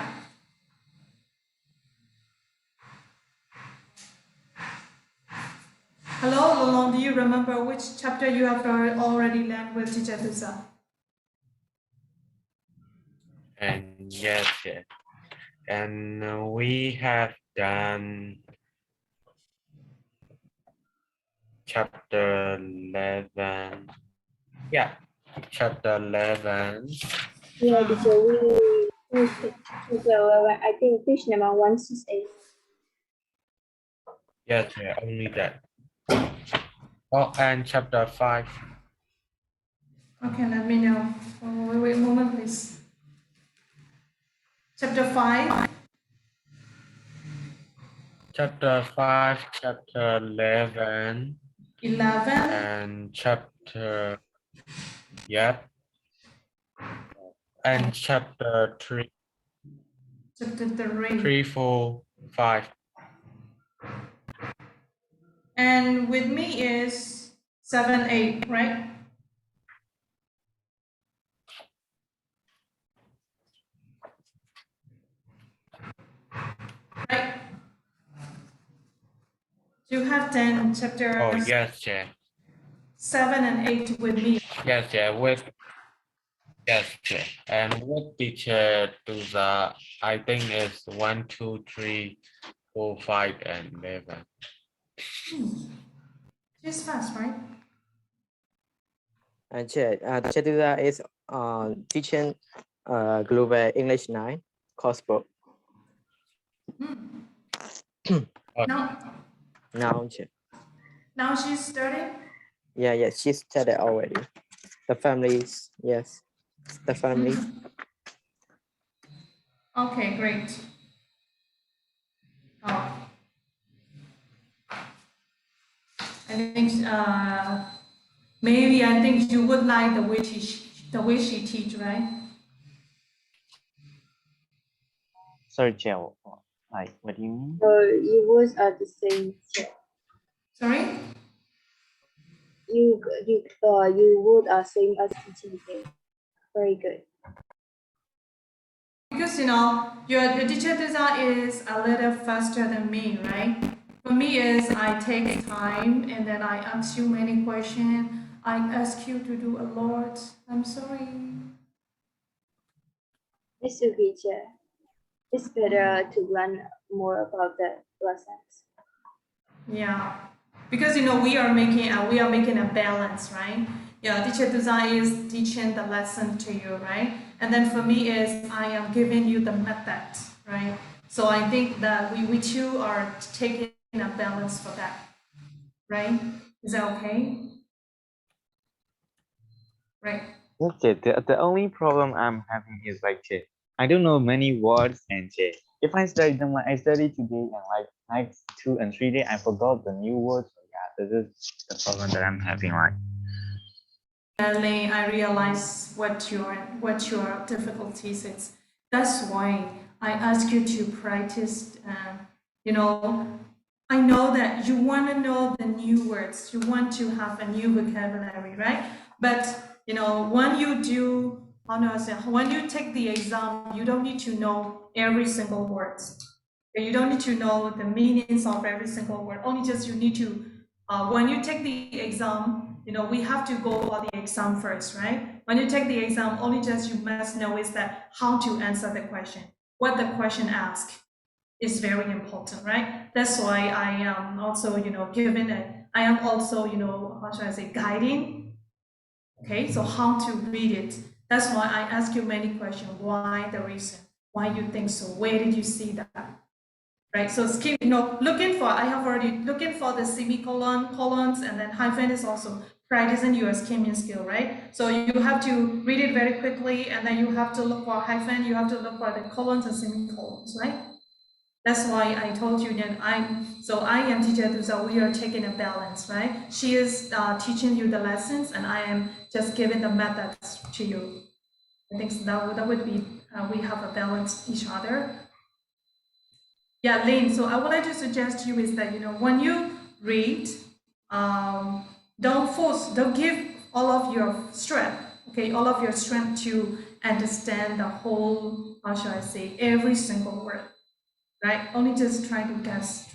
[SPEAKER 1] Hello, Lolong, do you remember which chapter you have already learned with teacher Tusa?
[SPEAKER 4] And yes, yes. And we have done chapter 11. Yeah, chapter 11.
[SPEAKER 2] Yeah, teacher, we finished chapter 11. I think page number 168.
[SPEAKER 4] Yes, yeah, only that. Oh, and chapter 5.
[SPEAKER 1] Okay, let me know. Oh, wait a moment, please. Chapter 5.
[SPEAKER 4] Chapter 5, chapter 11.
[SPEAKER 1] 11.
[SPEAKER 4] And chapter, yep. And chapter 3.
[SPEAKER 1] Chapter 3.
[SPEAKER 4] 3, 4, 5.
[SPEAKER 1] And with me is 7, 8, right? Right. You have 10 chapters.
[SPEAKER 4] Oh, yes, yeah.
[SPEAKER 1] 7 and 8 with me.
[SPEAKER 4] Yes, yeah, with, yes, yeah. And with teacher Tuza, I think it's 1, 2, 3, 4, 5, and 11.
[SPEAKER 1] She's fast, right?
[SPEAKER 8] Teacher Tuza is teaching Global English 9 course book.
[SPEAKER 1] Now,
[SPEAKER 8] Now, teacher.
[SPEAKER 1] now she's studying.
[SPEAKER 8] Yeah, she studied already. The families, yes, the family.
[SPEAKER 1] Okay, great. Oh, I think maybe I think you would like the way she teach, right?
[SPEAKER 9] Sorry, Chair. Like, what do you mean?
[SPEAKER 2] You words are the same.
[SPEAKER 1] Sorry.
[SPEAKER 2] You would are same as teaching day. Very good.
[SPEAKER 1] Because your teacher Tuza is a little faster than me, right? For me is I take time and then I ask you many questions. I ask you to do a lot. I'm sorry.
[SPEAKER 2] It's okay, teacher. It's better to learn more about the lessons.
[SPEAKER 1] Yeah, because we are making a balance, right? Yeah, teacher design is teaching the lesson to you, right? And then for me is I am giving you the method, right? So I think that we two are taking a balance for that, right? Is that okay? Right.
[SPEAKER 9] Okay, the only problem I'm having is like, I don't know many words, and if I study them like I studied today and like next 2 and 3 days, I forgot the new words. So yeah, this is the problem that I'm having. Like,
[SPEAKER 1] Elaine, I realize what your difficulties is. That's why I ask you to practice. I know that you want to know the new words. You want to have a new vocabulary, right? But when you do, when you take the exam, you don't need to know every single word. You don't need to know the meanings of every single word. Only just you need to. When you take the exam, we have to go for the exam first, right? When you take the exam, only just you must know is that how to answer the question, what the question asks is very important, right? That's why I am also, I am also, how should I say, guiding. Okay, so how to read it. That's why I ask you many questions. Why the reason? Why you think so? Where did you see that? Right, so skip, I have already looking for the semicolon, colons, and then hyphen is also practicing your skimming skill, right? So you have to read it very quickly, and then you have to look for hyphen, you have to look for the colons and semicolons, right? That's why I told you that I am teacher Tusa, we are taking a balance, right? She is teaching you the lessons, and I am just giving the methods to you. I think that would be, we have a balance each other. Yeah, Lane, so I would like to suggest to you is that, when you read, don't give all of your strength, okay, all of your strength to understand the whole, how should I say, every single word, right? Only just try to guess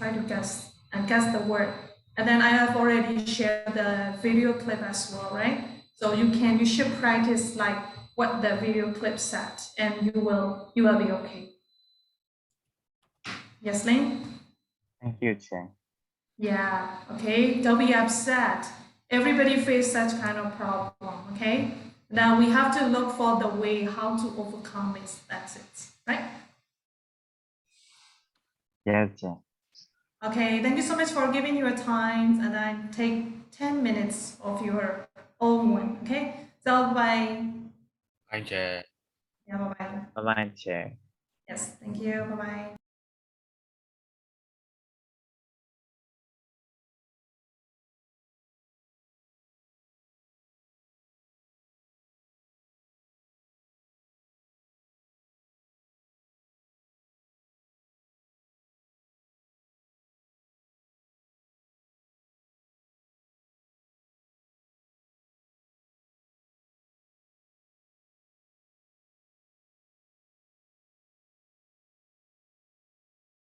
[SPEAKER 1] and guess the word. And then I have already shared the video clip as well, right? So you should practice like what the video clip said, and you will be okay. Yes, Lane?
[SPEAKER 9] thank you, Chair.
[SPEAKER 1] Yeah, okay, don't be upset. Everybody face such kind of problem, okay? Now we have to look for the way how to overcome it. That's it, right?
[SPEAKER 9] Yes, Chair.
[SPEAKER 1] Okay, thank you so much for giving your time, and then take 10 minutes of your own one, okay? So bye.
[SPEAKER 4] Bye, Chair.
[SPEAKER 1] Yeah, bye-bye.
[SPEAKER 9] Bye-bye, Chair.
[SPEAKER 1] Yes, thank you, bye-bye.